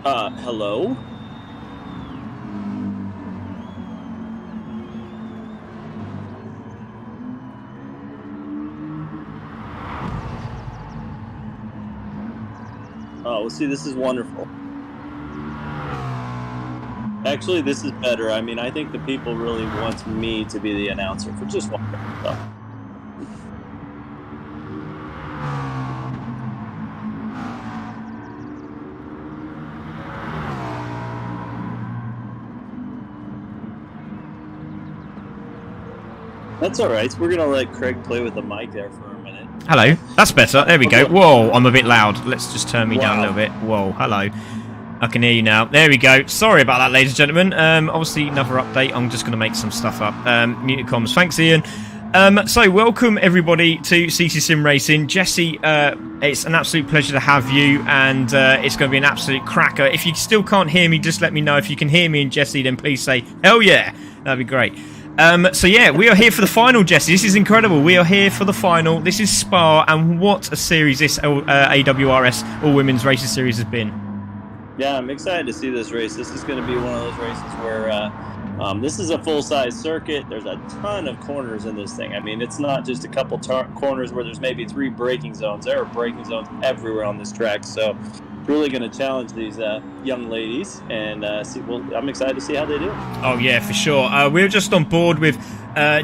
Hello? Oh, well, see, this is wonderful. Actually, this is better. I mean, I think the people really want me to be the announcer for just one thing. So. That's all right. We're gonna let Craig play with the mic there for a minute. Hello. That's better. There we go. Whoa, I'm a bit loud. Let's just turn me down a little bit. Whoa, hello. I can hear you now. There we go. Sorry about that, ladies and gentlemen. Obviously, another update. I'm just going to make some stuff up. Muted comms. Thanks, Ian. So, welcome everybody to CC Sim Racing. Jesse, it's an absolute pleasure to have you, and it's going to be an absolute cracker. If you still can't hear me, just let me know. If you can hear me and Jesse, then please say, hell yeah. That'd be great. So yeah, we are here for the final, Jesse. This is incredible. We are here for the final. This is Spa, and what a series this AWRS All Women's Races Series has been. Yeah, I'm excited to see this race. This is going to be one of those races where this is a full-size circuit. There's a ton of corners in this thing. I mean, it's not just a couple corners where there's maybe 3 braking zones. There are braking zones everywhere on this track. So really going to challenge these young ladies and see. Well, I'm excited to see how they do. Oh yeah, for sure. We're just on board with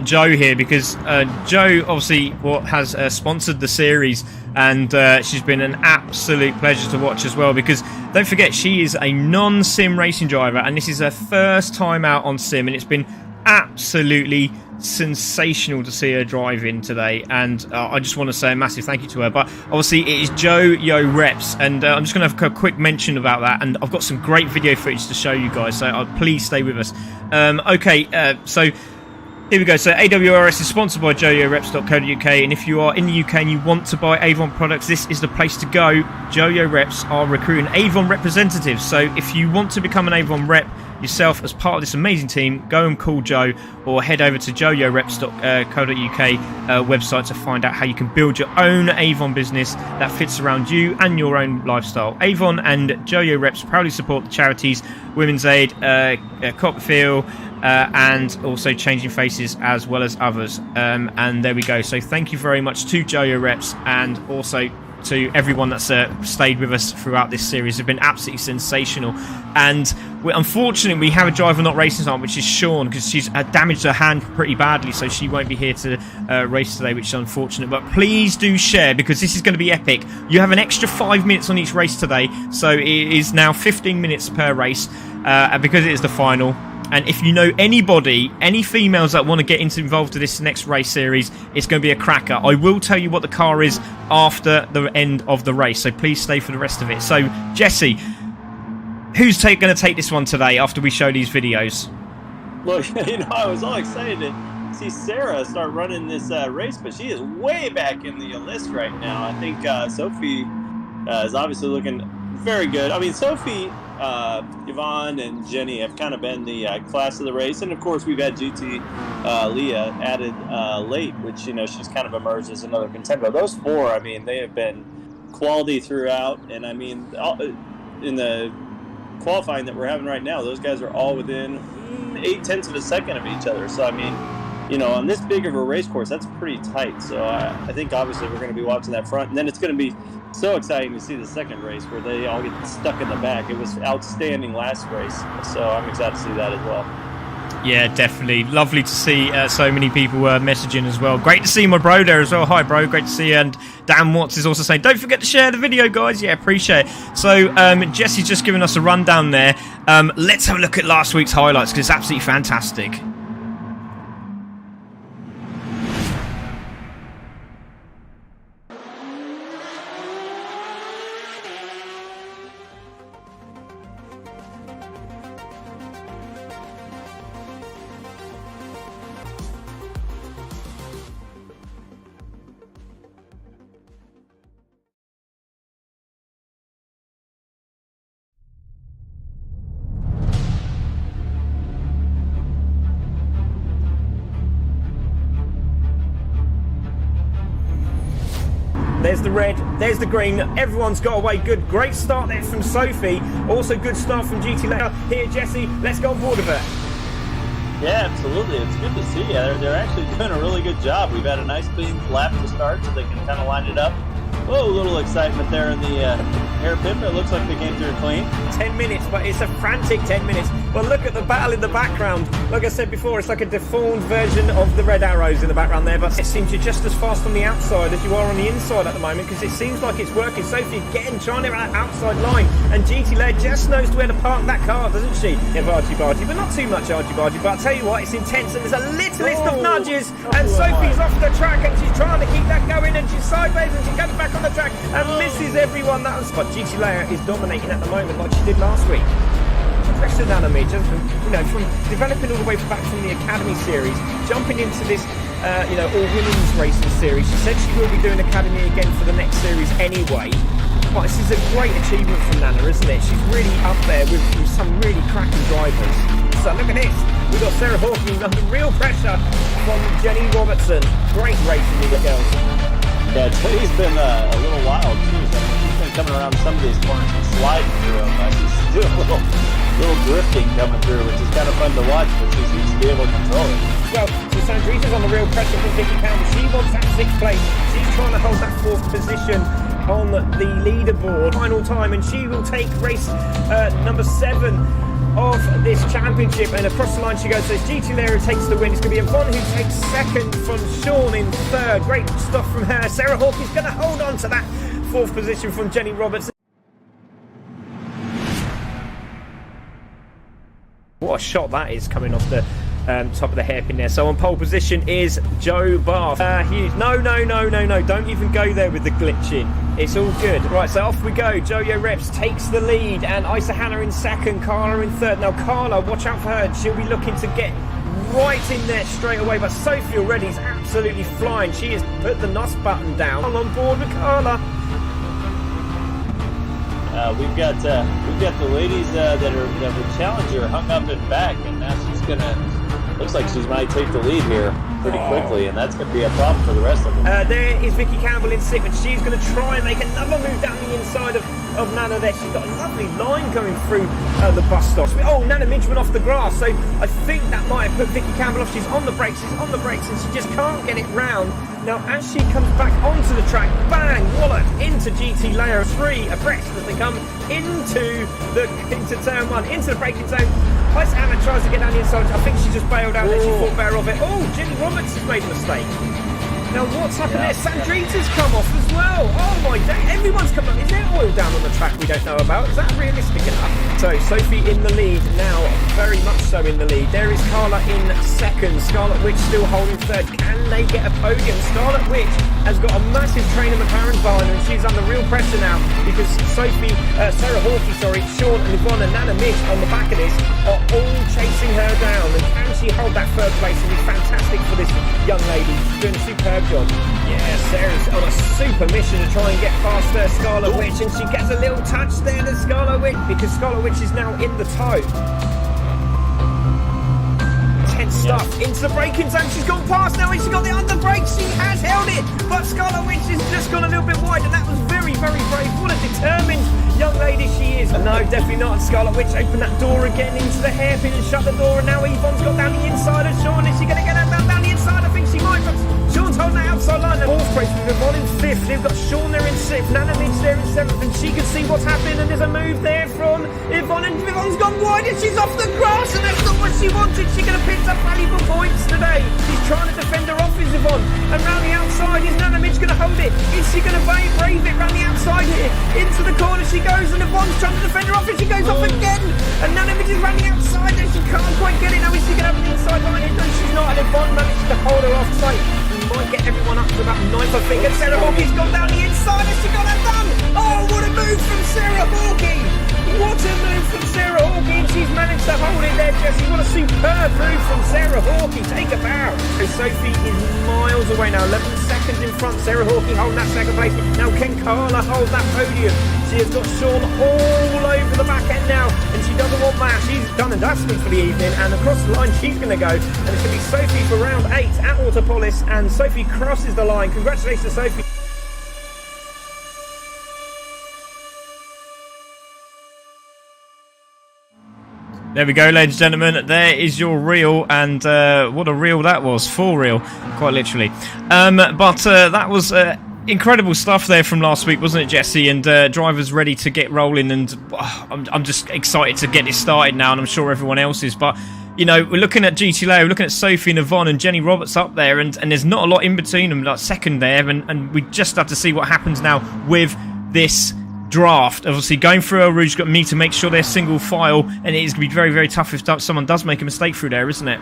Joe here because Joe obviously has sponsored the series, and she's been an absolute pleasure to watch as well, because don't forget, she is a non-sim racing driver, and this is her first time out on sim, and it's been absolutely sensational to see her drive in today, and I just want to say a massive thank you to her. But obviously it is Joe Yo Reps, and I'm just going to have a quick mention about that, and I've got some great video footage to show you guys, so please stay with us. So here we go. So AWRS is sponsored by joyoreps.co.uk, and if you are in the UK and you want to buy Avon products, this is the place to go. Joyo Reps are recruiting Avon representatives, so if you want to become an Avon rep yourself as part of this amazing team, go and call Joe, or head over to joyoreps.co.uk website to find out how you can build your own Avon business that fits around you and your own lifestyle. Avon and Joyo Reps proudly support the charities Women's Aid, Copperfield, and also Changing Faces, as well as others. And there we go. So thank you very much to Joyo Reps, and also to everyone that's stayed with us throughout this series. Have been absolutely sensational. And unfortunately, we have a driver not racing tonight, which is Sean, because she's damaged her hand pretty badly, so she won't be here to race today, which is unfortunate. But please do share, because this is going to be epic. You have an extra 5 minutes on each race today, so it is now 15 minutes per race, because it is the final. And if you know anybody, any females that want to get involved in this next race series, it's going to be a cracker. I will tell you what the car is after the end of the race, so please stay for the rest of it. So, Jesse, who's going to take this one today after we show these videos? Look, I was all excited to see Sarah start running this race, but she is way back in the list right now. I think Sophie is obviously looking very good. I mean, Sophie, Yvonne, and Jenny have kind of been the class of the race, and of course we've had GT Leah added late, which she's kind of emerged as another contender. Those 4, I mean, they have been quality throughout, and I mean, in the qualifying that we're having right now, those guys are all within 0.8 of a second of each other. So I mean, on this big of a race course, that's pretty tight. So I think obviously we're going to be watching that front, and then it's going to be so exciting to see the second race where they all get stuck in the back. It was outstanding last race, so I'm excited to see that as well. Yeah, definitely. Lovely to see so many people messaging as well. Great to see my bro there as well. Hi, bro. Great to see you. And Dan Watts is also saying, don't forget to share the video, guys. Yeah, appreciate it. So, Jesse's just giving us a rundown there. Let's have a look at last week's highlights, because it's absolutely fantastic. There's the red, there's the green. Everyone's got away good. Great start there from Sophie. Also good start from GT Leia. Here, Jesse, let's go on board with it. Yeah, absolutely. It's good to see. They're actually doing a really good job. We've had a nice clean lap to start, so they can kind of line it up. Oh, a little excitement there in the hairpin, but it looks like they came through clean. 10 minutes, but it's a frantic 10 minutes. But look at the battle in the background. Like I said before, it's like a deformed version of the red arrows in the background there, but it seems you're just as fast on the outside as you are on the inside at the moment, because it seems like it's working. Sophie getting trying to that outside line, and GT Lair just knows where to park that car, doesn't she? Yeah, argy-bargy, but not too much argy-bargy. But I'll tell you what, it's intense, and there's a little list of nudges, and Sophie's off the track, and she's trying to keep that going, and she's sideways, and she comes back on the track and misses everyone. That was, but GT Leia is dominating at the moment like she did last week. Pressure Nana Midge, you know, from developing all the way back from the Academy series, jumping into this, you know, all women's racing series. She said she will be doing Academy again for the next series anyway. But this is a great achievement from Nana, isn't it? She's really up there with some really cracking drivers. So look at this. We've got Sarah Hawkins under real pressure from Jenny Robertson. Great racing with the girls. Yeah, Jenny's been a little wild too. So she's been coming around some of these corners and sliding through them. She's doing a little drifting coming through, which is kind of fun to watch, but she seems to be able to control it. Well, so Sandrita's on the real pressure from Vicky Campbell. She wants that 6th place. She's trying to hold that 4th position on the leaderboard. Final time, and she will take race number 7 of this championship, and across the line she goes. So it's GT Leia who takes the win. It's going to be Yvonne who takes 2nd from Sean in 3rd. Great stuff from her. Sarah Hawkins going to hold on to that 4th position from Jenny Robertson. What a shot that is coming off the top of the hairpin there. So on pole position is Joe Barth. No, don't even go there with the glitching. It's all good. Right, so off we go. Jojo Reps takes the lead, and Isa Hannah in 2nd, Carla in 3rd. Now Carla, watch out for her. She'll be looking to get right in there straight away, but Sophie already is absolutely flying. She has put the NOS button down. On board with Carla. We've got the ladies that would challenge her hung up and back, and now she's gonna. Looks like she might take the lead here pretty quickly, and that's going to be a problem for the rest of them. There is Vicky Campbell in 6th, and she's going to try and make another move down the inside of Nana there. She's got a lovely line going through the bus stop. Oh, Nana Midge went off the grass, so I think that might have put Vicky Campbell off. She's on the brakes, and she just can't get it round. Now, as she comes back onto the track, bang, wallop into GT Leia 3 abreast as they come into turn 1, into the braking zone. Isa Hannah tries to get down the inside. I think she just bailed out and she thought better of it. Oh, Jenny Roberts has made a mistake. Now what's happened there? Sandrita's come off as well. Oh my day, everyone's come up. Is there oil down on the track we don't know about? Is that realistic enough? So Sophie in the lead now, very much so in the lead. There is Carla in 2nd, Scarlet Witch still holding 3rd. Can they get a podium? Scarlet Witch has got a massive trainer McLaren behind her, and she's under real pressure now because Sarah Hawkey, Sean and Yvonne and Nana Midge on the back of this are all chasing her down. And can she hold that 3rd place? It is fantastic for this young lady. She's doing a superb job. Yeah, Sarah's on a super mission to try and get past her Scarlet Witch, and she gets a little touch there to Scarlet Witch because Scarlet Witch is now in the tow. Tense stuff into the braking zone. She's gone past now, and she's got the under brake. She has held it, but Scarlet Witch has just gone a little bit wide, and that was very, very brave. What a determined young lady she is. No, definitely not. Scarlet Witch opened that door again into the hairpin and shut the door, and now Yvonne's got down the inside of Sean. Is she going to get her down the inside? I think she might, but Sean's holding that outside line. The 4th place with Yvonne in 5th. They've got Sean there in 6th. Nana Midge there in 7th, and she can see what's happening, and there's a move there from Yvonne, and Yvonne's gone wide, and she's off the grass, and that's not what she wanted. She could have picked up valuable points today. She's trying to defend her off, is Yvonne, and round the outside is Nana Midge going to hold it. Is she going to brave it round the outside here? Into the corner she goes, and Yvonne's trying to defend her off, and she goes off again, and Nana Midge is round the outside, and she can't quite get it. Now is she going to have the inside line? No, she's not, and Yvonne managed to hold her off tight. Might get everyone up to about 9th, I think, and Sarah Hawkey's gone down the inside, and she got that done. Oh, what a move from Sarah Hawkey! What a move from Sarah Hawkey! She's managed to hold it there, Jesse. What a superb move from Sarah Hawkey. Take a bow. So Sophie is miles away now, 11 seconds in front. Sarah Hawkey holding that 2nd place. Now can Carla hold that podium? She has got Sean all over the back end now, and she doesn't want that. She's done and dusted for the evening, and across the line she's going to go, and it's going to be Sophie for round 8 at Autopolis, and Sophie crosses the line. Congratulations, Sophie. There we go, ladies and gentlemen. There is your reel, and what a reel that was. Full reel, quite literally. But that was incredible stuff there from last week, wasn't it, Jesse? And drivers ready to get rolling, and I'm just excited to get this started now, and I'm sure everyone else is. But, you know, we're looking at GT Leo, we're looking at Sophie and Yvonne and Jenny Roberts up there, and there's not a lot in between them, like second there, and we just have to see what happens now with this draft. Obviously going through El Rouge got me to make sure they're single file, and it is going to be very, very tough if someone does make a mistake through there, isn't it?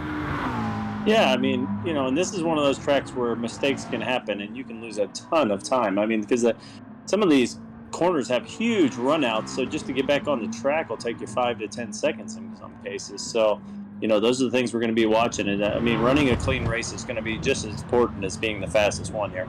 Yeah, I mean, you know, and this is one of those tracks where mistakes can happen and you can lose a ton of time. I mean, because some of these corners have huge runouts, so just to get back on the track will take you 5 to 10 seconds in some cases. So, you know, those are the things we're going to be watching. And I mean, running a clean race is going to be just as important as being the fastest one here.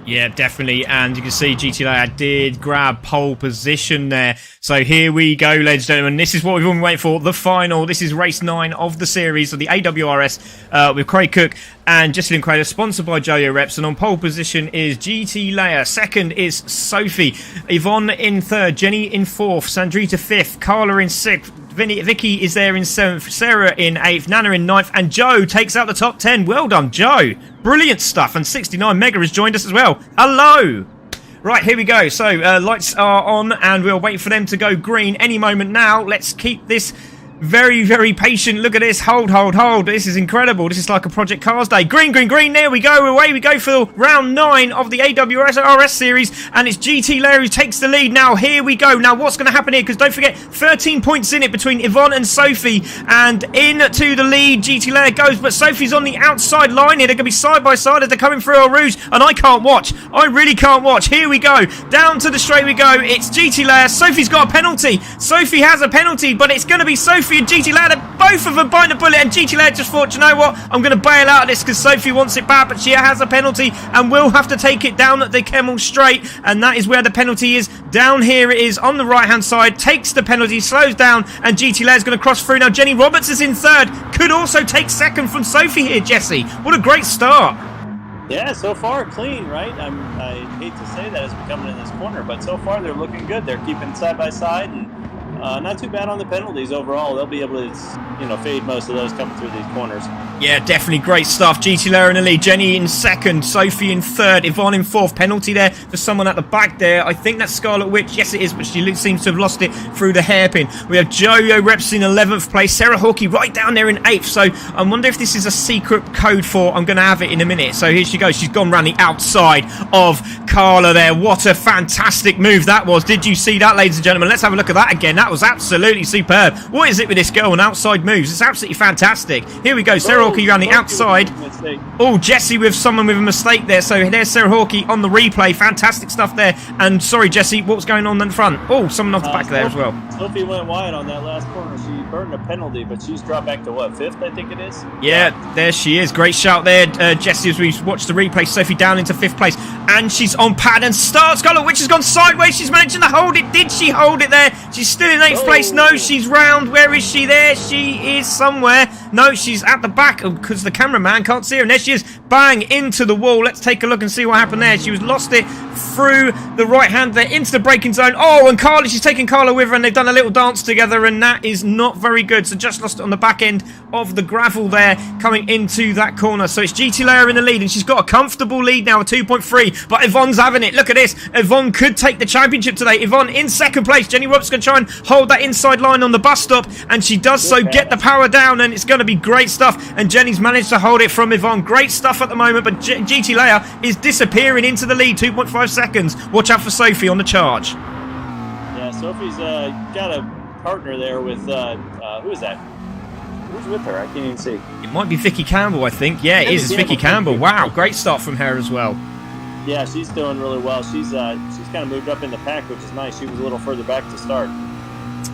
Yeah, definitely. And you can see GT Leo did grab pole position there. So here we go, ladies and gentlemen. This is what we've all been waiting for. The final. This is race 9 of the series of the AWRS with Craig Cook and Jessie Lynn Crader, sponsored by Joyo Reps. And on pole position is GT Leo. Second is Sophie. Yvonne in third. Jenny in fourth. Sandrita fifth. Carla in sixth. Vicky is there in 7th, Sarah in 8th, Nana in 9th, and Joe takes out the top 10. Well done, Joe. Brilliant stuff. And 69 Mega has joined us as well. Hello. Right, here we go. So, lights are on, and we'll wait for them to go green any moment now. Let's keep this very, very patient. Look at this. Hold. This is incredible. This is like a Project Cars day. Green. There we go. Away we go for round 9 of the AWS RS series. And it's GT Leo who takes the lead. Now, here we go. Now, what's going to happen here? Because don't forget, 13 points in it between Yvonne and Sophie. And into the lead, GT Leo goes. But Sophie's on the outside line here. They're going to be side by side as they're coming through El Rouge. And I can't watch. I really can't watch. Here we go. Down to the straight we go. It's GT Leo. Sophie's got a penalty. Sophie has a penalty, but it's going to be Sophie and GT Leo, both of them biting the bullet, and GT Leo just thought, you know what, I'm going to bail out of this because Sophie wants it bad, but she has a penalty and will have to take it down at the Kemmel Straight, and that is where the penalty is. Down here it is on the right hand side, takes the penalty, slows down, and GT Leo is going to cross through. Now Jenny Roberts is in third, could also take second from Sophie here, Jesse. What a great start. Yeah, so far clean, right? I hate to say that as we're coming in this corner, but so far they're looking good. They're keeping side by side, and not too bad on the penalties overall. They'll be able to, you know, fade most of those coming through these corners. Yeah, definitely great stuff. GT Leo in the lead, Jenny in second, Sophie in third, Yvonne in fourth. Penalty there for someone at the back there. I think that's Scarlet Witch. Yes, it is, but she seems to have lost it through the hairpin. We have Joyo Reps in 11th place, Sarah Hawkey right down there in 8th. So I wonder if this is a secret code for, I'm going to have it in a minute. So here she goes. She's gone round the outside of Carla there. What a fantastic move that was. Did you see that, ladies and gentlemen? Let's have a look at that again. That was absolutely superb. What is it with this girl on outside moves? It's absolutely fantastic. Here we go. Sarah Hawkey around the outside. Oh, Jesse with someone with a mistake there. So there's Sarah Hawkey on the replay. Fantastic stuff there. And sorry, Jesse, what was going on in front? Oh, someone off the back there as well. Sophie went wide on that last corner. She burned a penalty, but she's dropped back to what, 5th, I think it is? Yeah, there she is. Great shout there, Jesse, as we watch the replay. Sophie down into 5th place. And she's on pad and starts. Scarlet Witch has gone sideways. She's managing to hold it. Did she hold it there? She's still in 8th place. No, she's round. Where is she? There she is somewhere. No, she's at the back because the cameraman can't see her. And there she is. Bang into the wall. Let's take a look and see what happened there. She was lost it through the right hand there into the braking zone. Oh, and Carla, she's taken Carla with her, and they've done a little dance together, and that is not very good. So just lost it on the back end of the gravel there coming into that corner. So it's GT Leo in the lead, and she's got a comfortable lead now of 2.3, but Yvonne's having it. Look at this. Yvonne could take the championship today. Yvonne in second place. Jenny Roberts going to try and hold that inside line on the bus stop, and she does so. Get the power down, and it's going to be great stuff, and Jenny's managed to hold it from Yvonne. Great stuff at the moment, but GT Leo is disappearing into the lead. 2.5 seconds. Watch out for Sophie on the charge. Yeah, Sophie's got a partner there with who is that? Who's with her? I can't even see. It might be Vicky Campbell, I think. Yeah, it is. It's Vicky Campbell. Wow, great start from her as well. Yeah, she's doing really well. She's kind of moved up in the pack, which is nice. She was a little further back to start.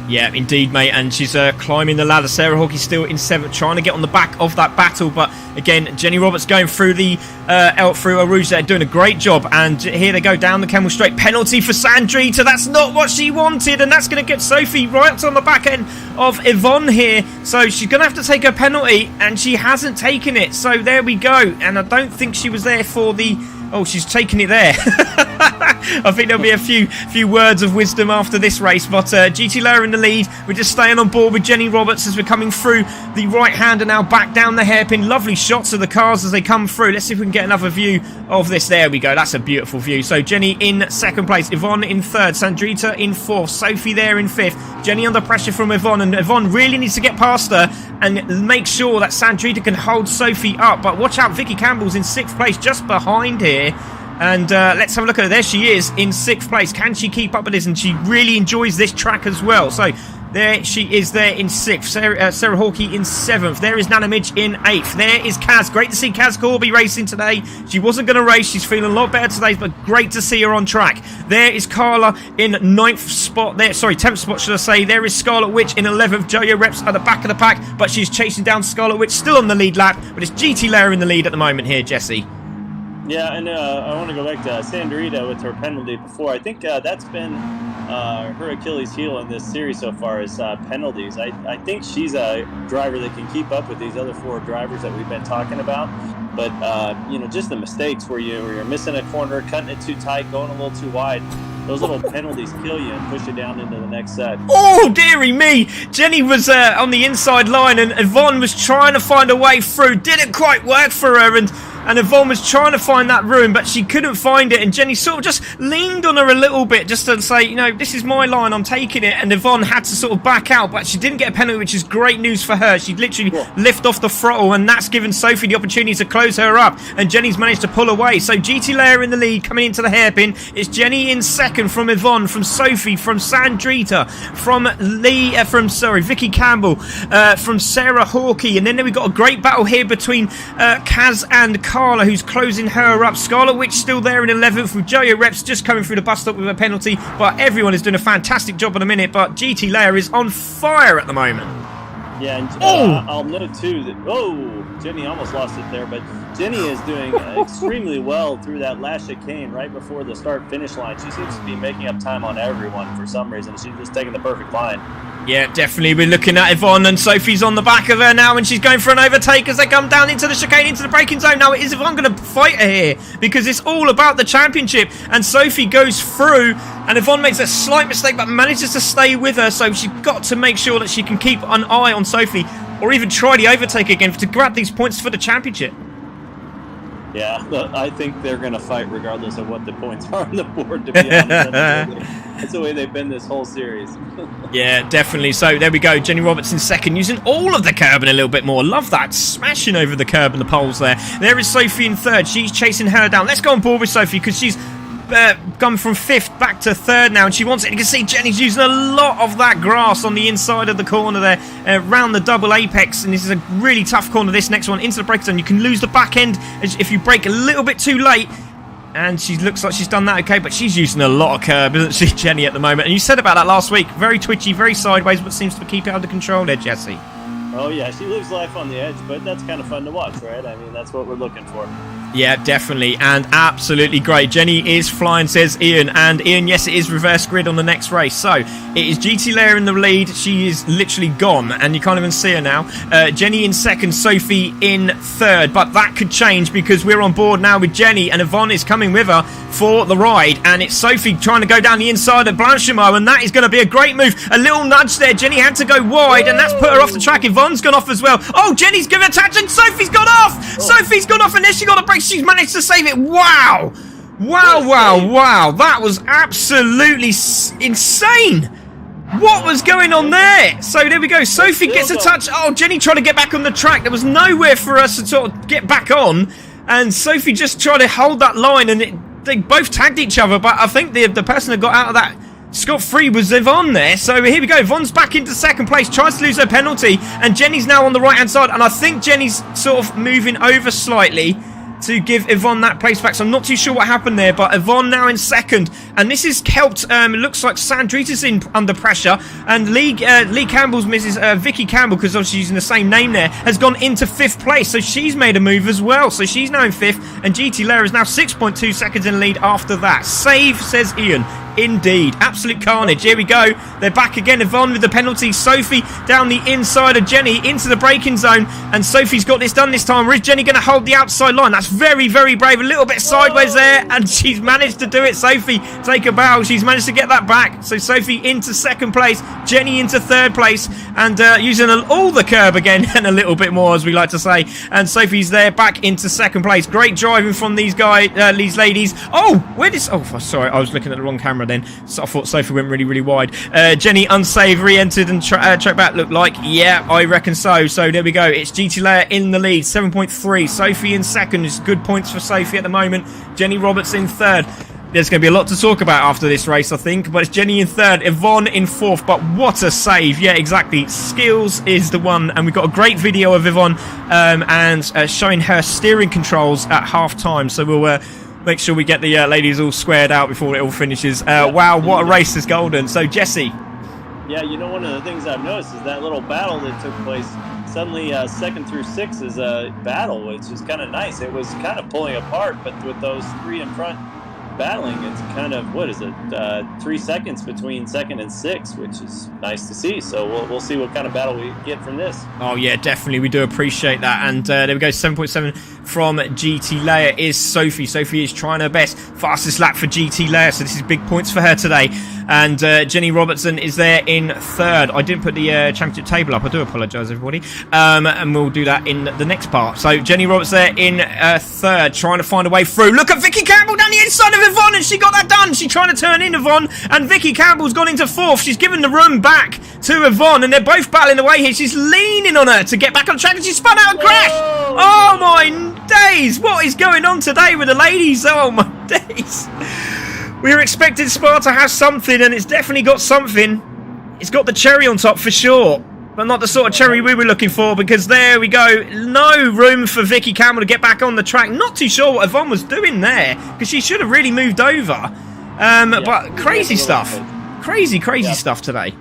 Yeah, indeed, mate, and she's climbing the ladder. Sarah Hawkey still in 7th, trying to get on the back of that battle, but again, Jenny Roberts going through the through El Rouge there, doing a great job, and here they go down the Kemmel Straight. Penalty for Sandrita. That's not what she wanted, and that's going to get Sophie right on the back end of Yvonne here, so she's going to have to take her penalty, and she hasn't taken it, so there we go, and I don't think she was there for the Oh, she's taking it there. I think there'll be a few words of wisdom after this race, but GT Leia in the lead. We're just staying on board with Jenny Roberts as we're coming through the right-hander now, back down the hairpin. Lovely shots of the cars as they come through. Let's see if we can get another view of this. There we go. That's a beautiful view. So Jenny in second place, Yvonne in third, Sandrita in fourth, Sophie there in fifth, Jenny under pressure from Yvonne, and Yvonne really needs to get past her and make sure that Sandrita can hold Sophie up. But watch out, Vicky Campbell's in sixth place, just behind here. And let's have a look at her. There she is in sixth place. Can she keep up with this? And she really enjoys this track as well. So there she is there in sixth. Sarah Hawkey in seventh. There is Nana Midge in eighth. There is Kaz. Great to see Kaz Corby racing today. She wasn't going to race. She's feeling a lot better today, but great to see her on track. There is Carla in ninth spot. There, sorry, 10th spot should I say. There is Scarlet Witch in 11th. Jojo Reps at the back of the pack, but she's chasing down Scarlet Witch, still on the lead lap. But it's GT Leia in the lead at the moment here, Jesse. Yeah, and I want to go back to Sandrita with her penalty before. I think that's been her Achilles heel in this series so far is penalties. I think she's a driver that can keep up with these other four drivers that we've been talking about. But, just the mistakes where you're missing a corner, cutting it too tight, going a little too wide. Those little penalties kill you and push you down into the next set. Oh, dearie me! Jenny was on the inside line and Yvonne was trying to find a way through. Didn't quite work for her, and Yvonne was trying to find that room, but she couldn't find it, and Jenny sort of just leaned on her a little bit just to say, this is my line, I'm taking it, and Yvonne had to sort of back out, but she didn't get a penalty, which is great news for her. She literally lift off the throttle, and that's given Sophie the opportunity to close her up, and Jenny's managed to pull away. So GT Leia in the lead, coming into the hairpin. It's Jenny in second from Yvonne, from Sophie, from Sandrita, from Vicky Campbell, from Sarah Hawkey, and then we've got a great battle here between Kaz and Carla, who's closing her up. Scarlet Witch still there in 11th, with Jojo Reps just coming through the bus stop with a penalty, but everyone is doing a fantastic job at the minute. But GT Leia is on fire at the moment. Yeah, and I'll note too that Jenny almost lost it there, but Jenny is doing extremely well through that last chicane right before the start-finish line. She seems to be making up time on everyone for some reason. She's just taking the perfect line. Yeah, definitely. We're looking at Yvonne, and Sophie's on the back of her now, and she's going for an overtake as they come down into the chicane, into the braking zone. Now, is Yvonne going to fight her here? Because it's all about the championship, and Sophie goes through, and Yvonne makes a slight mistake, but manages to stay with her, so she's got to make sure that she can keep an eye on Sophie, or even try the overtake again to grab these points for the championship. Yeah, I think they're going to fight regardless of what the points are on the board, to be honest. That's the way they've been this whole series. Yeah, definitely. So there we go. Jenny Roberts in second, using all of the curb and a little bit more. Love that. Smashing over the curb and the poles there. There is Sophie in third. She's chasing her down. Let's go on board with Sophie because she's gone from fifth back to third now, and she wants it. You can see Jenny's using a lot of that grass on the inside of the corner there, around the double apex, and this is a really tough corner, this next one, into the brake zone. You can lose the back end if you brake a little bit too late, and she looks like she's done that okay, but she's using a lot of curb, isn't she, Jenny, at the moment? And you said about that last week, very twitchy, very sideways, but seems to keep it under control there, Jesse. Oh yeah, she lives life on the edge, but that's kind of fun to watch, right? I mean, that's what we're looking for. Yeah, definitely, and absolutely great. Jenny is flying, says Ian, and Ian, yes, it is reverse grid on the next race. So it is GT Leia in the lead. She is literally gone, and you can't even see her now. Jenny in second, Sophie in third, but that could change because we're on board now with Jenny, and Yvonne is coming with her for the ride, and it's Sophie trying to go down the inside of Blanchimont, and that is going to be a great move. A little nudge there. Jenny had to go wide, and that's put her off the track. Yvonne's gone off as well. Oh, Jenny's giving a touch, and Sophie's gone off. Sophie's gone off, and then she got a break. She's managed to save it. Wow. Wow. That was absolutely insane. What was going on there? So there we go. Sophie gets a touch. Oh, Jenny trying to get back on the track. There was nowhere for us to sort of get back on. And Sophie just tried to hold that line, and they both tagged each other. But I think the person that got out of that scot-free was Yvonne there. So here we go. Yvonne's back into second place, tries to lose her penalty, and Jenny's now on the right-hand side. And I think Jenny's sort of moving over slightly to give Yvonne that place back. So I'm not too sure what happened there, but Yvonne now in second, and this has helped. It looks like Sandrita's in under pressure, and Lee Campbell's Mrs. Vicky Campbell, because obviously using the same name there, has gone into fifth place, so she's made a move as well. So she's now in fifth, and GT Leia is now 6.2 seconds in lead after that. Save, says Ian. indeed. Absolute carnage. Here we go. They're back again. Yvonne with the penalty. Sophie down the inside of Jenny into the braking zone. And Sophie's got this done this time. Or is Jenny going to hold the outside line? That's very, very brave. A little bit sideways there. And she's managed to do it. Sophie, take a bow. She's managed to get that back. So Sophie into second place. Jenny into third place. And using all the curb again. And a little bit more, as we like to say. And Sophie's there back into second place. Great driving from these these ladies. Oh, where did... Oh, sorry. I was looking at the wrong camera then. So I thought Sophie went really, really wide. Jenny unsavoury entered and track back looked like. Yeah, I reckon so. So there we go. It's GT Leia in the lead. 7.3. Sophie in second. It's good points for Sophie at the moment. Jenny Roberts in third. There's going to be a lot to talk about after this race, I think. But it's Jenny in third, Yvonne in fourth. But what a save. Yeah, exactly. Skills is the one. And we've got a great video of Yvonne and showing her steering controls at half-time. So we'll make sure we get the ladies all squared out before it all finishes. Wow, what a race is golden. So, Jesse. Yeah, you know, one of the things I've noticed is that little battle that took place. Suddenly, second through six is a battle, which is kind of nice. It was kind of pulling apart, but with those three in front battling, it's kind of, 3 seconds between second and six, which is nice to see. So we'll see what kind of battle we get from this. Oh yeah, definitely, we do appreciate that. And there we go. 7.7 from GT Leia is Sophie. Sophie is trying her best. Fastest lap for GT Leia, so this is big points for her today. And Jenny Robertson is there in third. I didn't put the championship table up. I do apologise, everybody. And we'll do that in the next part. So Jenny Roberts there in third, trying to find a way through. Look at Vicky Campbell down the inside of Yvonne, and she got that done. She's trying to turn in Yvonne, and Vicky Campbell's gone into fourth. She's given the room back to Yvonne, and they're both battling away here. She's leaning on her to get back on track, and she spun out and crashed. Oh my days! What is going on today with the ladies? Oh my days! We were expecting Spa to have something, and it's definitely got something. It's got the cherry on top for sure, but not the sort of cherry we were looking for, because there we go. No room for Vicky Campbell to get back on the track. Not too sure what Yvonne was doing there, because she should have really moved over. But crazy stuff. Crazy stuff today.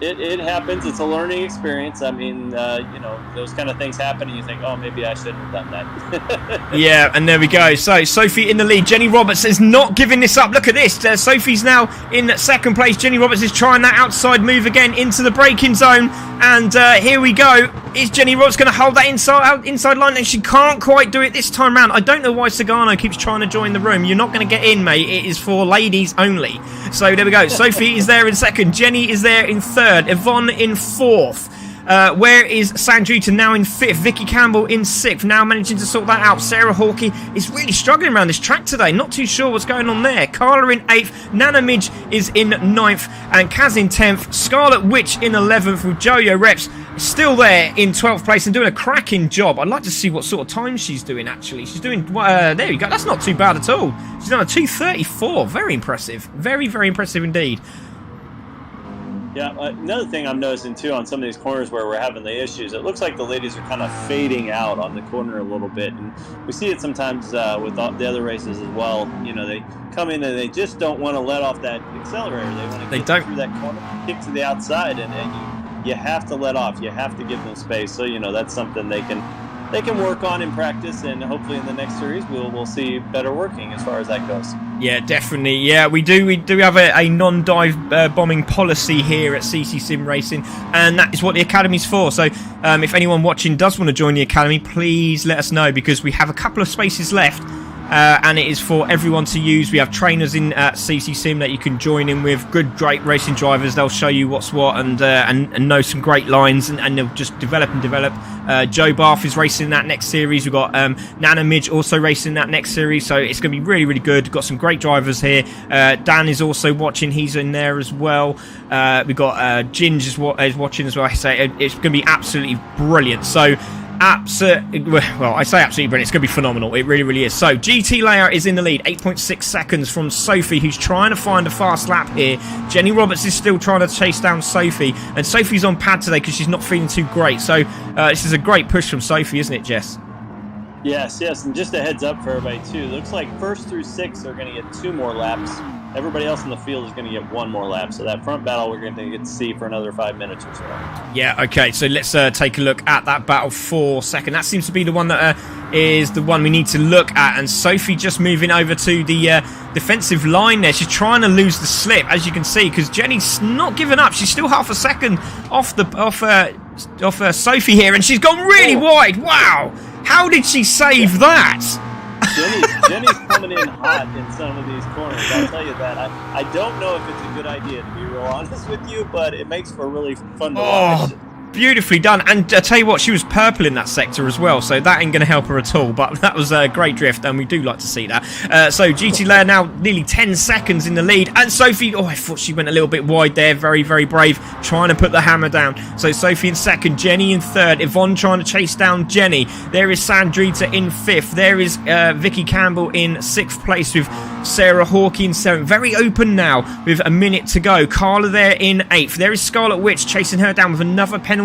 It happens. It's a learning experience. I mean, those kind of things happen, and you think, oh, maybe I shouldn't have done that. Yeah, and there we go. So, Sophie in the lead. Jenny Roberts is not giving this up. Look at this. Sophie's now in second place. Jenny Roberts is trying that outside move again into the braking zone. And here we go. Is Jenny Roberts going to hold that inside line? And she can't quite do it this time round. I don't know why Sagano keeps trying to join the room. You're not going to get in, mate. It is for ladies only. So, there we go. Sophie is there in second. Jenny is there in third. Yvonne in fourth. Where is Sandrita now in fifth? Vicky Campbell in sixth. Now managing to sort that out. Sarah Hawkey is really struggling around this track today. Not too sure what's going on there. Carla in eighth. Nana Midge is in ninth. And Kaz in 10th. Scarlet Witch in 11th. With Jojo Reps still there in 12th place and doing a cracking job. I'd like to see what sort of time she's doing, actually. She's doing... there you go. That's not too bad at all. She's done a 2:34. Very impressive. Very, very impressive indeed. Yeah, another thing I'm noticing too on some of these corners where we're having the issues, it looks like the ladies are kind of fading out on the corner a little bit, and we see it sometimes with the other races as well. You know, they come in and they just don't want to let off that accelerator. They want to get through that corner, kick to the outside, and you have to let off. You have to give them space. So that's something they can work on in practice, and hopefully in the next series we'll see better working as far as that goes. Yeah, definitely. Yeah, we do have a non-dive bombing policy here at CC Sim Racing, and that is what the Academy's for. So if anyone watching does want to join the Academy, please let us know, because we have a couple of spaces left. And it is for everyone to use. We have trainers in CC Sim that you can join in with. Great racing drivers. They'll show you what's what and know some great lines, and they'll just develop and develop. Joe Barth is racing in that next series. We've got Nana Midge also racing that next series, so it's going to be really, really good. We've got some great drivers here. Dan is also watching. He's in there as well. We've got Ginge is watching as well. I say it's going to be absolutely brilliant. So I say absolutely brilliant. It's going to be phenomenal. It really, really is. So, GT Leia is in the lead. 8.6 seconds from Sophie, who's trying to find a fast lap here. Jenny Roberts is still trying to chase down Sophie. And Sophie's on pad today because she's not feeling too great. So, this is a great push from Sophie, isn't it, Jess? Yes. And just a heads up for everybody, too. Looks like first through six are going to get 2 more laps. everybody else in the field is going to get one more lap. So that front battle we're going to get to see for another 5 minutes or so. Yeah, okay, so let's take a look at that battle for second. That seems to be the one that is the one we need to look at. And Sophie just moving over to the defensive line there. She's trying to lose the slip, as you can see, because Jenny's not giving up. She's still half a second off Sophie here, and she's gone really wide. Wow, how did she save that? Jenny's coming in hot in some of these corners. I'll tell you that. I don't know if it's a good idea, to be real honest with you, but it makes for really fun to watch. Beautifully done. And I tell you what, she was purple in that sector as well, so that ain't going to help her at all. But that was a great drift, and we do like to see that. So GT Leia now nearly 10 seconds in the lead. And Sophie, I thought she went a little bit wide there. Very, very brave, trying to put the hammer down. So Sophie in second, Jenny in third, Yvonne trying to chase down Jenny. There is Sandrita in fifth. There is Vicky Campbell in sixth place with Sarah Hawkey in seventh. Very open now with a minute to go. Carla there in eighth. There is Scarlet Witch chasing her down with another penalty.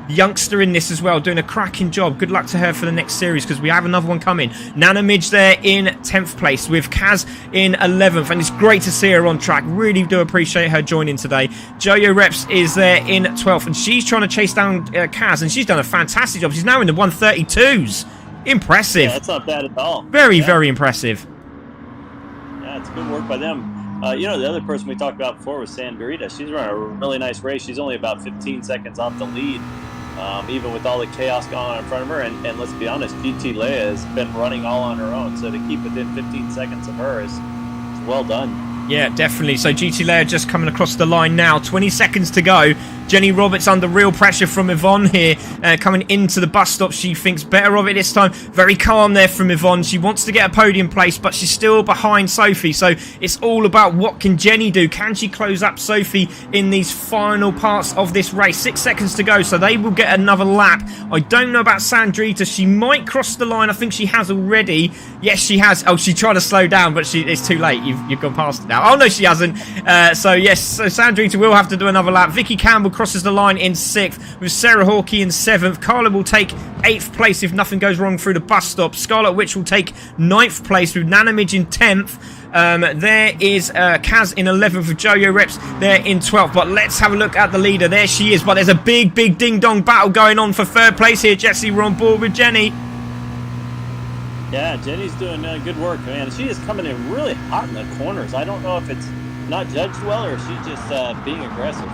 Youngster in this as well, doing a cracking job. Good luck to her for the next series, because we have another one coming. Nana Midge there in 10th place with Kaz in 11th, and it's great to see her on track. Really do appreciate her joining today. Jojo Reps is there in 12th, and she's trying to chase down Kaz, and she's done a fantastic job. She's now in the 132s. Impressive. Yeah, that's not bad at all. Very, very impressive. Yeah, it's good work by them. The other person we talked about before was Sandrita. She's running a really nice race. She's only about 15 seconds off the lead, even with all the chaos going on in front of her. And let's be honest, GT Leia has been running all on her own. So to keep within 15 seconds of her is well done. Yeah, definitely. So GT Leia just coming across the line now. 20 seconds to go. Jenny Roberts under real pressure from Yvonne here, coming into the bus stop. She thinks better of it this time. Very calm there from Yvonne. She wants to get a podium place, but she's still behind Sophie. So it's all about what can Jenny do. Can she close up Sophie in these final parts of this race? 6 seconds to go, so they will get another lap. I don't know about Sandrita. She might cross the line. I think she has already. Yes, she has. Oh, she tried to slow down, but it's too late. You've gone past it now. Oh, no, she hasn't. So Sandrita will have to do another lap. Vicky Campbell crosses the line in 6th with Sarah Hawkey in 7th. Carla will take 8th place if nothing goes wrong through the bus stop. Scarlet Witch will take 9th place with Nana Midge in 10th. There is Kaz in 11th with Jojo Reps there in 12th. But let's have a look at the leader. There she is. But there's a big ding-dong battle going on for 3rd place here. Jesse, we're on board with Jenny. Yeah, Jenny's doing good work, man. She is coming in really hot in the corners. I don't know if it's not judged well or she's just being aggressive.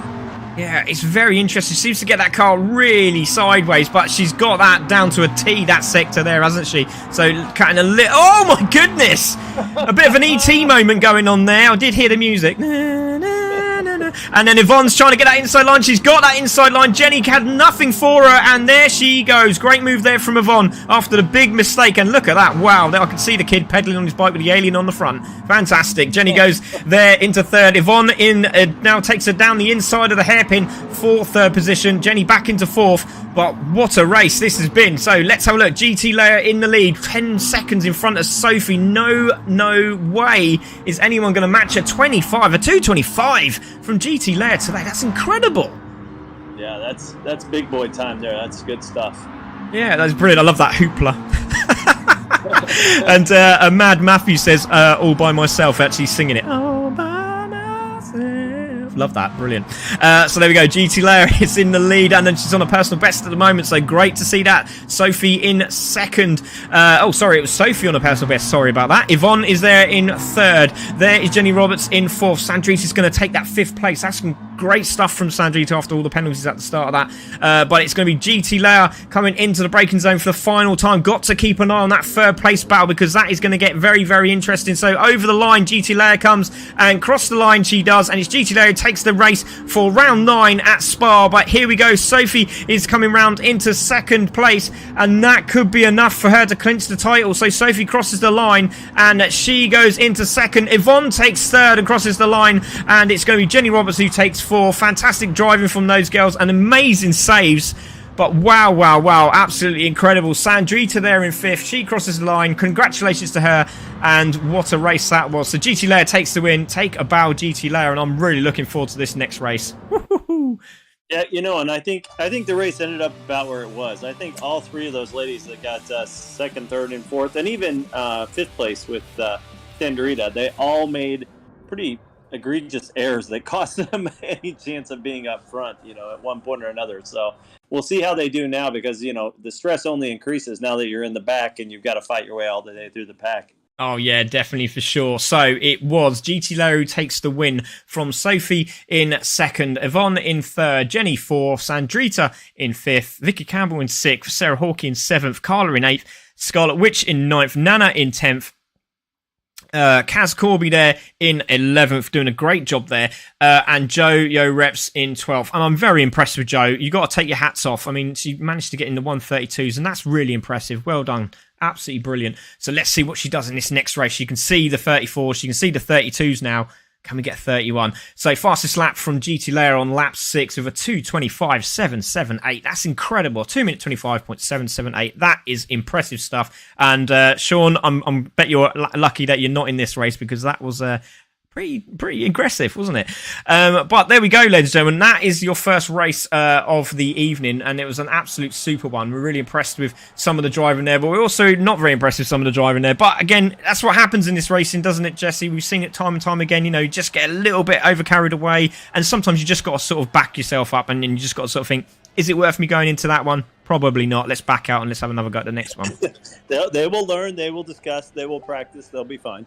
Yeah, it's very interesting. She seems to get that car really sideways, but she's got that down to a T, that sector there, hasn't she? So, cutting a little... Oh, my goodness! A bit of an ET moment going on there. I did hear the music. And then Yvonne's trying to get that inside line. She's got that inside line. Jenny had nothing for her, and there she goes. Great move there from Yvonne after the big mistake. And look at that. Wow, there I can see the kid pedaling on his bike with the alien on the front. Fantastic. Jenny goes there into 3rd. Yvonne now takes her down the inside of the hairpin for 3rd position. Jenny back into 4th. But what a race this has been. So let's have a look. GT Leia in the lead. 10 seconds in front of Sophie. No way is anyone going to match a 25. A 2:25 from GT Leia today. That's incredible. Yeah, that's big boy time there. That's good stuff. Yeah, that's brilliant. I love that hoopla. And Mad Matthew says, all by myself, actually singing it. All by myself. Love that. Brilliant. So there we go. GT Leia is in the lead, and then she's on a personal best at the moment, so great to see that. Sophie in 2nd. It was Sophie on a personal best. Sorry about that. Yvonne is there in 3rd. There is Jenny Roberts in 4th. Sandrita is going to take that 5th place. That's some great stuff from Sandrita after all the penalties at the start of that. But it's going to be GT Leia coming into the braking zone for the final time. Got to keep an eye on that 3rd place battle, because that is going to get very, very interesting. So over the line, GT Leia comes, and cross the line she does, and it's GT Leia takes the race for round 9 at Spa. But here we go. Sophie is coming round into 2nd place, and that could be enough for her to clinch the title. So Sophie crosses the line, and she goes into 2nd. Yvonne takes 3rd and crosses the line, and it's going to be Jenny Roberts who takes 4th. Fantastic driving from those girls, and amazing saves. But wow, absolutely incredible. Sandrita there in 5th. She crosses the line. Congratulations to her, and what a race that was. So GT Leia takes the win. Take a bow, GT Leia, and I'm really looking forward to this next race. Yeah, and I think the race ended up about where it was. I think all 3 of those ladies that got 2nd, 3rd, and 4th, and even 5th place with Sandrita, they all made pretty egregious errors that cost them any chance of being up front, at one point or another. So we'll see how they do now, because, the stress only increases now that you're in the back and you've got to fight your way all the way through the pack. Oh, yeah, definitely, for sure. So it was GT Lehrer who takes the win from Sophie in second, Yvonne in third, Jenny fourth, Sandrita in fifth, Vicky Campbell in sixth, Sarah Hawkey in seventh, Carla in eighth, Scarlett Witch in ninth, Nana in 10th, Kaz Corby there in 11th, doing a great job there, and Yo Reps in 12th. And I'm very impressed with Joe. You got to take your hats off. I mean, she managed to get in the 132s, and that's really impressive. Well done. Absolutely brilliant. So let's see what she does in this next race. You can see the 34s, you can see the 32s now. Can we get 31? So fastest lap from GT Lehrer on lap 6 with a 2:25.778. That's incredible. 2 minute 25.778. That is impressive stuff. And Sean, I'm bet you're lucky that you're not in this race, because that was pretty aggressive, wasn't it? But there we go, ladies and gentlemen. That is your first race of the evening, and it was an absolute super one. We're really impressed with some of the driving there, but we're also not very impressed with some of the driving there. But again, that's what happens in this racing, doesn't it, Jesse? We've seen it time and time again. You just get a little bit over carried away, and sometimes you just got to sort of back yourself up, and then you just got to sort of think, is it worth me going into that one? Probably not. Let's back out and let's have another go at the next one. They will learn, they will discuss, they will practice, they'll be fine.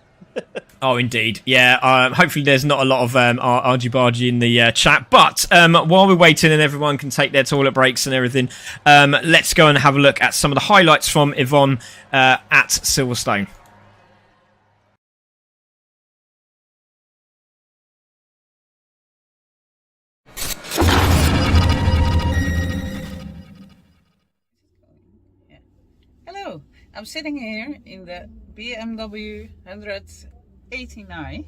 Oh, indeed. Yeah, hopefully there's not a lot of argy-bargy in the chat. But while we're waiting and everyone can take their toilet breaks and everything, let's go and have a look at some of the highlights from Yvonne at Silverstone. Hello, I'm sitting here in the BMW 189,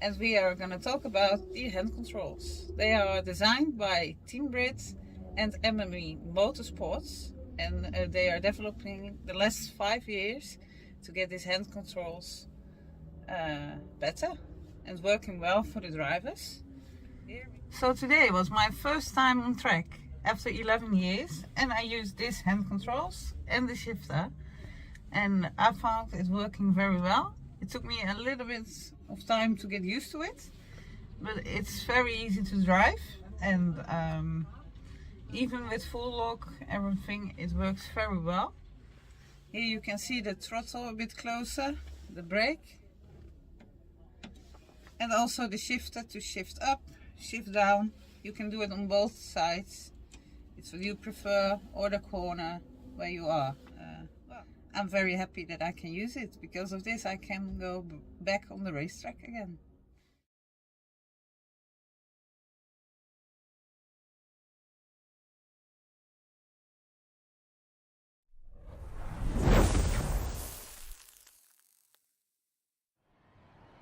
and we are going to talk about the hand controls. They are designed by Team Brit and MME Motorsports, and they are developing the last 5 years to get these hand controls better and working well for the drivers. So today was my first time on track after 11 years, and I used these hand controls and the shifter, and I found it working very well. It took me a little bit of time to get used to it, but it's very easy to drive, and even with full lock, everything, it works very well. Here you can see the throttle a bit closer, the brake, and also the shifter to shift up, shift down. You can do it on both sides. It's what you prefer, or the corner where you are. I'm very happy that I can use it. Because of this, I can go back on the racetrack again.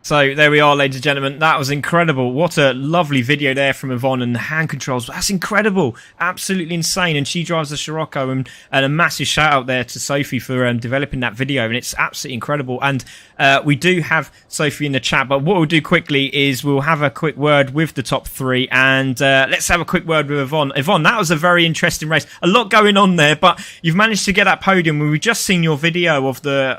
So there we are, ladies and gentlemen. That was incredible. What a lovely video there from Yvonne, and the hand controls. That's incredible. Absolutely insane. And she drives the Scirocco, and a massive shout out there to Sophie for developing that video. And it's absolutely incredible. And we do have Sophie in the chat, but what we'll do quickly is we'll have a quick word with the top three, and let's have a quick word with Yvonne. Yvonne, that was a very interesting race. A lot going on there, but you've managed to get that podium. We've just seen your video of the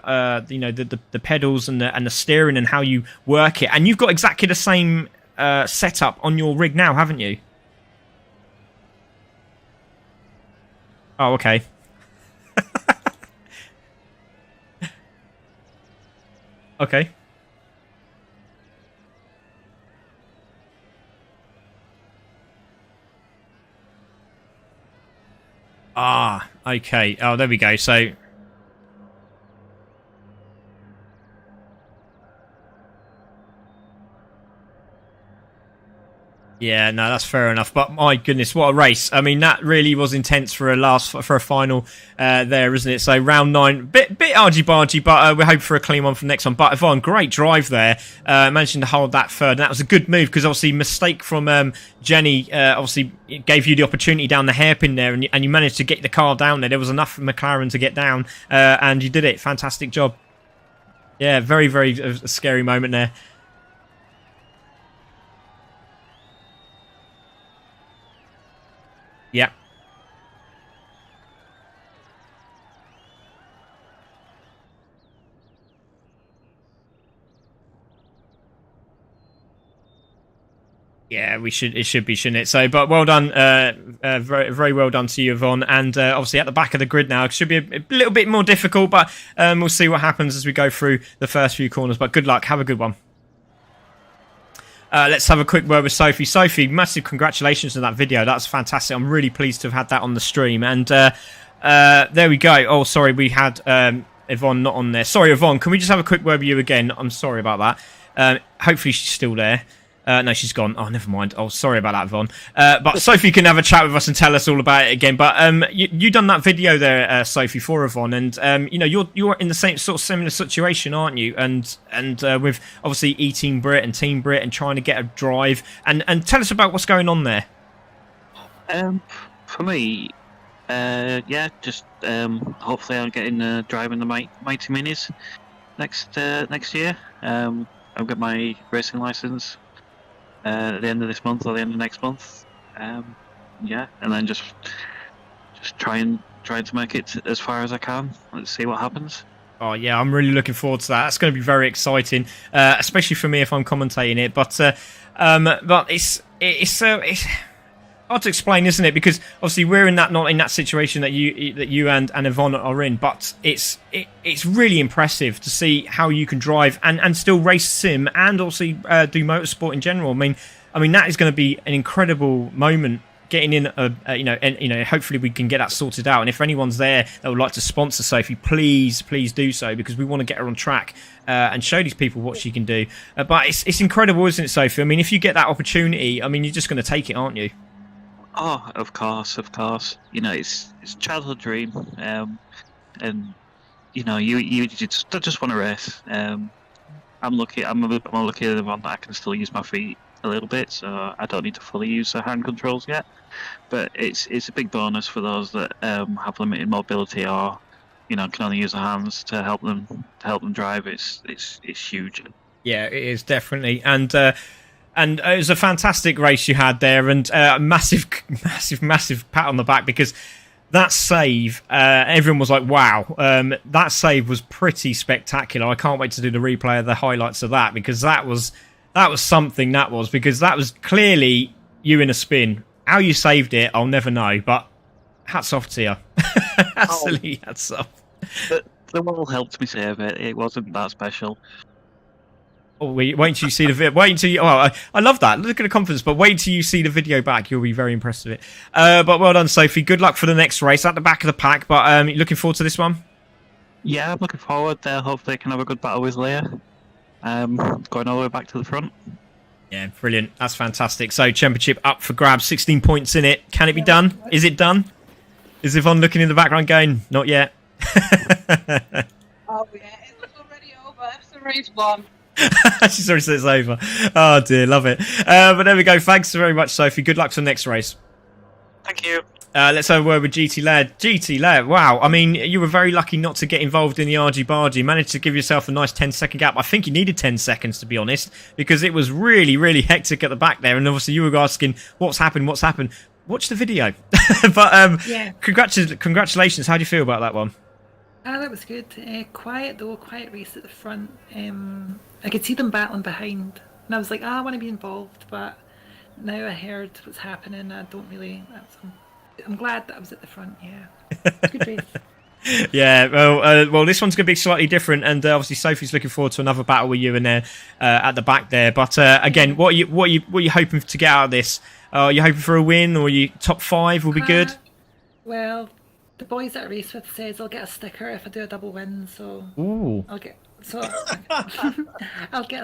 the pedals and the steering and how you work it, and you've got exactly the same setup on your rig now, haven't you? Oh, okay. Okay. Ah, okay. Oh, there we go. So yeah, no, that's fair enough. But my goodness, what a race! I mean, that really was intense for a final there, isn't it? So round 9, bit argy-bargy, but we're hoping for a clean one from the next one. But Yvonne, great drive there, managing to hold that third. And that was a good move, because obviously mistake from Jenny obviously gave you the opportunity down the hairpin there, and you managed to get the car down there. There was enough for McLaren to get down, and you did it. Fantastic job. Yeah, very, very a scary moment there. Yeah. Yeah, we should. It should be, shouldn't it? So, but well done, very, very well done to you, Yvonne. And obviously at the back of the grid now, it should be a little bit more difficult, but we'll see what happens as we go through the first few corners. But good luck. Have a good one. Let's have a quick word with Sophie. Sophie, massive congratulations on that video. That's fantastic. I'm really pleased to have had that on the stream. And there we go. Oh, sorry, we had Yvonne not on there. Sorry, Yvonne. Can we just have a quick word with you again? I'm sorry about that. Hopefully she's still there. No, she's gone. Oh, never mind. Oh, sorry about that, Yvonne. But Sophie can have a chat with us and tell us all about it again. But you done that video there, Sophie, for Yvonne, and you know you're in the same sort of similar situation, aren't you? And with obviously E-Team Brit and Team Brit and trying to get a drive. And tell us about what's going on there. For me, yeah, just hopefully I'm getting driving the Mighty Minis next year. I'll get my racing license at the end of this month or the end of next month. Yeah, and then just trying to make it as far as I can. Let's see what happens. Oh yeah, I'm really looking forward to that. That's going to be very exciting, especially for me if I'm commentating it. But it's hard to explain, isn't it? Because obviously we're not in that situation that you and Yvonne are in. But it's really impressive to see how you can drive and still race sim and also do motorsport in general. I mean that is going to be an incredible moment. Getting in, hopefully we can get that sorted out. And if anyone's there that would like to sponsor Sophie, please do so, because we want to get her on track and show these people what she can do. But it's incredible, isn't it, Sophie? I mean, if you get that opportunity, I mean, you're just going to take it, aren't you? Oh, of course. You know, it's a childhood dream, and you know, you just want to race. I'm lucky. I'm a bit more lucky than one that I can still use my feet a little bit, so I don't need to fully use the hand controls yet. But it's a big bonus for those that have limited mobility or, you know, can only use their hands to help them drive. It's huge. Yeah, it is definitely. And it was a fantastic race you had there, and a massive pat on the back, because that save, everyone was like, wow, that save was pretty spectacular. I can't wait to do the replay of the highlights of that, because that was something, because that was clearly you in a spin. How you saved it, I'll never know, but hats off to you. Absolutely hats off. The wall helped me save it. It wasn't that special. Oh, wait until you see the video. Wait until you. Oh, I love that. Look at the confidence. But wait until you see the video back. You'll be very impressed with it. But well done, Sophie. Good luck for the next race at the back of the pack. But looking forward to this one. Yeah, I'm looking forward. Hopefully, I can have a good battle with Leah. Going all the way back to the front. Yeah, brilliant. That's fantastic. So championship up for grabs. 16 points in it. Can it be done? Is it done? Is Yvonne looking in the background going, not yet? Oh yeah, it was already over. It's the race one. She's already said it's over. Oh dear, love it. But there we go. Thanks very much, Sophie. Good luck for the next race. Thank you. Let's have a word with GT Laird. GT Laird, wow. I mean, you were very lucky not to get involved in the argy-bargy. Managed to give yourself a nice 10-second gap. I think you needed 10 seconds, to be honest, because it was really, really hectic at the back there. And obviously you were asking, what's happened? Watch the video. But yeah. Congratulations. How do you feel about that one? That was good. Quiet race at the front. I could see them battling behind, and I was like, I want to be involved, but now I heard what's happening. I don't really. I'm glad that I was at the front. Yeah, good race. Yeah, well, this one's going to be slightly different, and obviously Sophie's looking forward to another battle with you in there at the back there. But again, what are you hoping to get out of this? Are you hoping for a win, or top 5 will be good? Well, the boys that I race with says I'll get a sticker if I do a double win, so ooh. I'll get a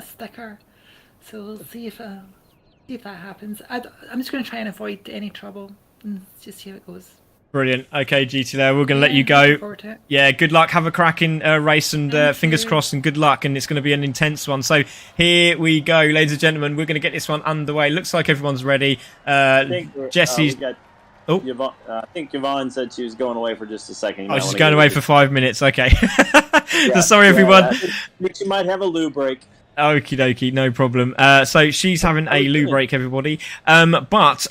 sticker. So we'll see if that happens. I'm just going to try and avoid any trouble and just see how it goes. Brilliant. Okay, GT there, we're going to let you go. Yeah, good luck. Have a cracking race, and fingers crossed, and good luck. And it's going to be an intense one. So here we go, ladies and gentlemen. We're going to get this one underway. Looks like everyone's ready. Jesse's... I think Yvonne said she was going away for just a second. She's going away for 5 minutes. Okay. Sorry, everyone. I think she might have a loo break. Okie dokie, no problem. So she's having a loo break, everybody. But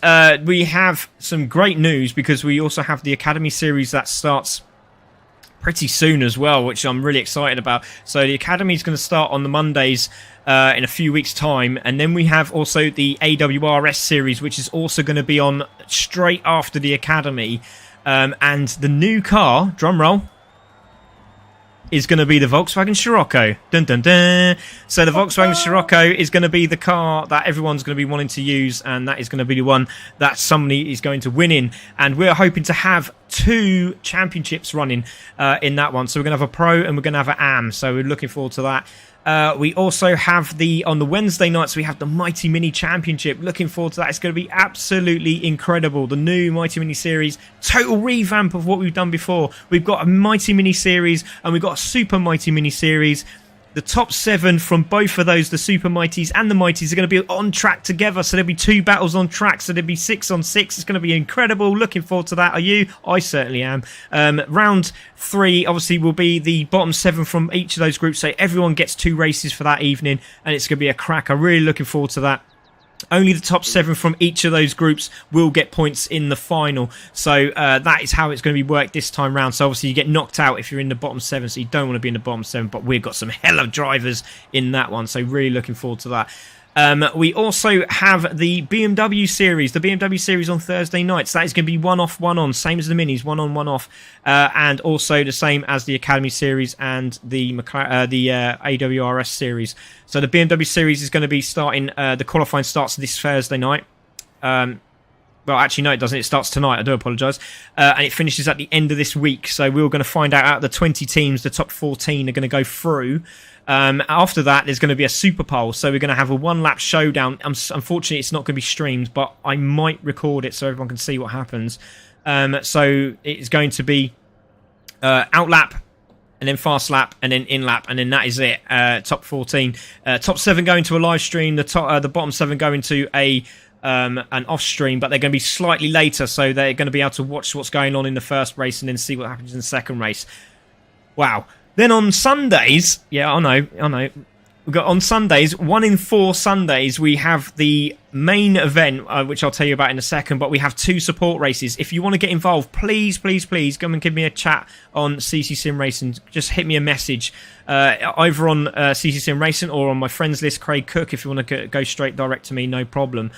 we have some great news, because we also have the Academy Series that starts pretty soon as well, which I'm really excited about. So the Academy is going to start on the Mondays in a few weeks' time, and then we have also the AWRS series, which is also going to be on straight after the Academy. And the new car, drum roll, is going to be the Volkswagen Scirocco. Dun dun dun. So the Volkswagen Scirocco is going to be the car that everyone's going to be wanting to use, and that is going to be the one that somebody is going to win in. And we're hoping to have 2 championships running in that one. So we're going to have a Pro and we're going to have an AM. So we're looking forward to that. We also have on the Wednesday nights, we have the Mighty Mini Championship. Looking forward to that. It's going to be absolutely incredible. The new Mighty Mini series, total revamp of what we've done before. We've got a Mighty Mini series and we've got a Super Mighty Mini series. The top 7 from both of those, the Super Mighties and the Mighties, are going to be on track together. So there'll be 2 battles on track. So there'll be 6 on 6. It's going to be incredible. Looking forward to that. Are you? I certainly am. Round 3, obviously, will be the bottom 7 from each of those groups. So everyone gets 2 races for that evening. And it's going to be a cracker. Really looking forward to that. Only the top 7 from each of those groups will get points in the final. So that is how it's going to be worked this time round. So obviously you get knocked out if you're in the bottom 7. So you don't want to be in the bottom 7. But we've got some hell of drivers in that one. So really looking forward to that. We also have the BMW series. The BMW series on Thursday nights. That is going to be 1 off, 1 on. Same as the Minis. 1 on, 1 off. And also the same as the Academy series and the AWRS series. So the BMW series is going to be starting... the qualifying starts this Thursday night. Well, actually, no, it doesn't. It starts tonight. I do apologise. And it finishes at the end of this week. So we're going to find out of the 20 teams, the top 14 are going to go through. After that, there's going to be a super poll. So we're going to have a 1-lap showdown. Unfortunately, it's not going to be streamed, but I might record it so everyone can see what happens. So it's going to be outlap, and then fast lap, and then in lap, and then that is it. Top 14, top 7 going to a live stream. The bottom 7 going to an off stream, but they're going to be slightly later, so they're going to be able to watch what's going on in the first race and then see what happens in the second race. Wow. Then on Sundays, yeah, I know. We've got on Sundays, 1 in 4 Sundays, we have the main event, which I'll tell you about in a second, but we have 2 support races. If you want to get involved, please come and give me a chat on CC Sim Racing. Just hit me a message either on CC Sim Racing or on my friends list, Craig Cook. If you want to go straight direct to me, no problem.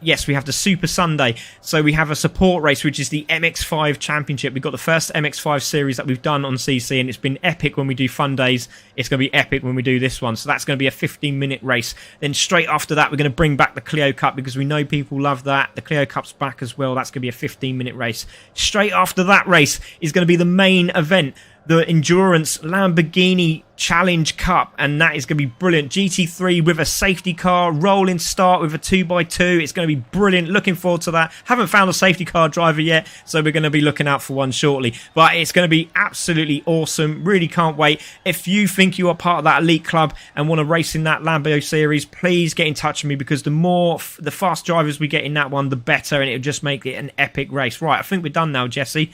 Yes, we have the Super Sunday. So we have a support race, which is the MX5 Championship. We've got the first MX5 series that we've done on CC, and it's been epic when we do fun days. It's going to be epic when we do this one. So that's going to be a 15-minute race. Then straight after that, we're going to bring back the Clio Cup because we know people love that. The Clio Cup's back as well. That's going to be a 15-minute race. Straight after that race is going to be the main event, the Endurance Lamborghini Challenge Cup, and that is going to be brilliant. GT3 with a safety car, rolling start with a 2x2. It's going to be brilliant. Looking forward to that. Haven't found a safety car driver yet, so we're going to be looking out for one shortly. But it's going to be absolutely awesome. Really can't wait. If you think you are part of that elite club and want to race in that Lambo series, please get in touch with me, because the fast drivers we get in that one, the better, and it'll just make it an epic race. Right, I think we're done now, Jesse.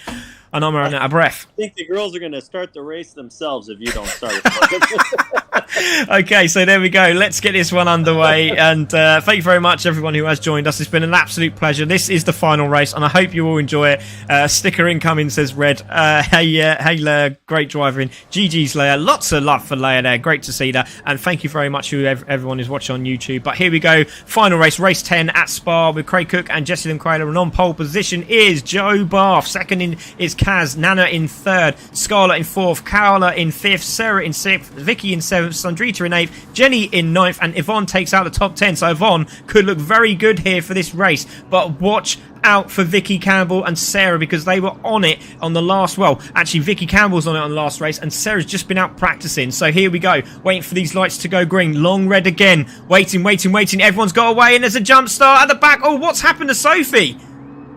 And I'm running out of breath. I think the girls are going to start the race themselves if you don't start it. Okay, so there we go. Let's get this one underway. And thank you very much, everyone who has joined us. It's been an absolute pleasure. This is the final race, and I hope you all enjoy it. Sticker incoming, says Red. Hey, Leia, great driving. GG's Leia. Lots of love for Leia there. Great to see that. And thank you very much to everyone who's watching on YouTube. But here we go. Final race, race 10 at Spa with Craig Cook and Jesse Limquela. And on pole position is Joe Bath. Second is Kaz, Nana in 3rd, Scarlett in 4th, Carla in 5th, Sarah in 6th, Vicky in 7th, Sandrita in 8th, Jenny in 9th, and Yvonne takes out the top 10. So Yvonne could look very good here for this race, but watch out for Vicky Campbell and Sarah, because they were on it on the last, well, actually Vicky Campbell's on it on the last race, and Sarah's just been out practicing. So here we go, waiting for these lights to go green. Long red again, waiting. Everyone's got away, and there's a jump start at the back. Oh, what's happened to Sophie?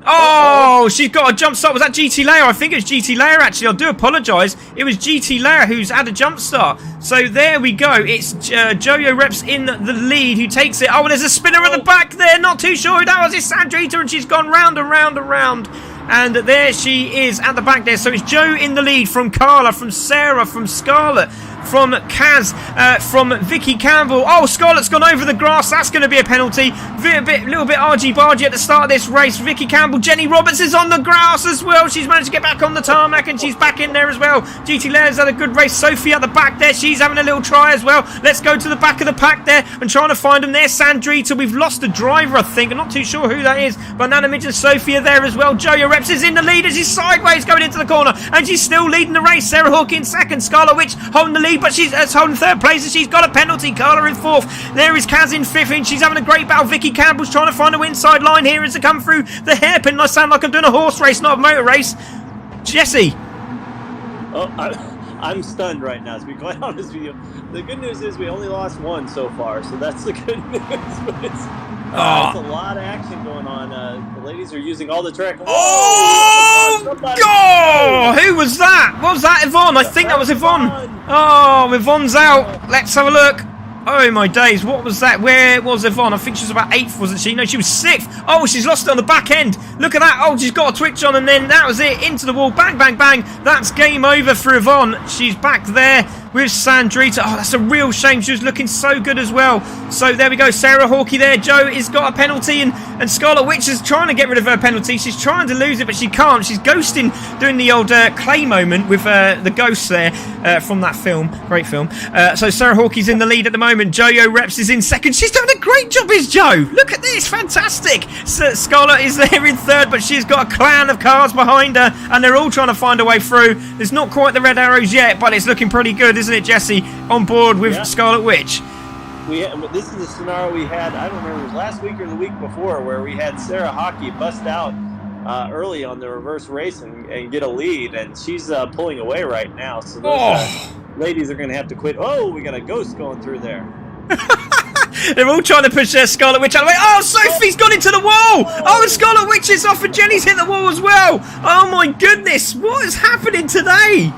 Oh, she's got a jump start. Was that GT Leia? I think it was GT Leia, actually. I do apologise. It was GT Leia who's had a jump start. So there we go. It's Jojo Reps in the lead who takes it. Oh, and there's a spinner at the back there. Not too sure who that was. It's Sandrita, and she's gone round and round and round. And there she is at the back there. So it's Joe in the lead from Carla, from Sarah, from Scarlett, from Kaz, from Vicky Campbell. Oh, Scarlett's gone over the grass. That's going to be a penalty. Little bit argy-bargy at the start of this race. Vicky Campbell, Jenny Roberts is on the grass as well. She's managed to get back on the tarmac and she's back in there as well. GT Lair's had a good race. Sophie at the back there. She's having a little try as well. Let's go to the back of the pack there and trying to find them there. Sandrita, we've lost a driver, I think. I'm not too sure who that is. But Nana Midge and Sophie are there as well. Jojo Reps is in the lead as she's sideways going into the corner and she's still leading the race. Sarah Hawkey in second. Scarlet Witch holding the lead, but she's holding third place and she's got a penalty. Carla in fourth. There is Kaz in fifth and she's having a great battle. Vicky Campbell's trying to find a inside line here as they come through the hairpin. I sound like I'm doing a horse race, not a motor race. Jesse. Oh, I'm stunned right now, to be quite honest with you. The good news is we only lost one so far, so that's the good news. But it's a lot of action going on. The ladies are using all the track. Oh, God! Who was that? What was that, Yvonne? I think that was Yvonne. Oh, Yvonne's out. Let's have a look. Oh my days, what was that? Where was Yvonne? I think she was about 8th, wasn't she? No, she was 6th. Oh, she's lost it on the back end. Look at that. Oh, she's got a twitch on and then that was it. Into the wall. Bang, bang, bang. That's game over for Yvonne. She's back there with Sandrita. Oh, that's a real shame. She was looking so good as well. So there we go. Sarah Hawkey there. Joe has got a penalty and Scarlet Witch is trying to get rid of her penalty. She's trying to lose it, but she can't. She's ghosting, doing the old clay moment with the ghosts there from that film. Great film. So Sarah Hawkey's in the lead at the moment. Jojo Reps is in second. She's doing a great job, is Joe. Look at this. Fantastic. So Scarlet is there in third, but she's got a clan of cars behind her and they're all trying to find a way through. There's not quite the red arrows yet, but it's looking pretty good, isn't it, Jesse? On board with Scarlet Witch. This is the scenario we had, I don't remember, it was last week or the week before, where we had Sarah Hawkey bust out early on the reverse race and get a lead, and she's pulling away right now. So those ladies are going to have to quit. Oh, we got a ghost going through there. They're all trying to push Scarlet Witch out of the way. Oh, Sophie's gone into the wall. Oh, and Scarlet Witch is off and Jenny's hit the wall as well. Oh my goodness, what is happening today?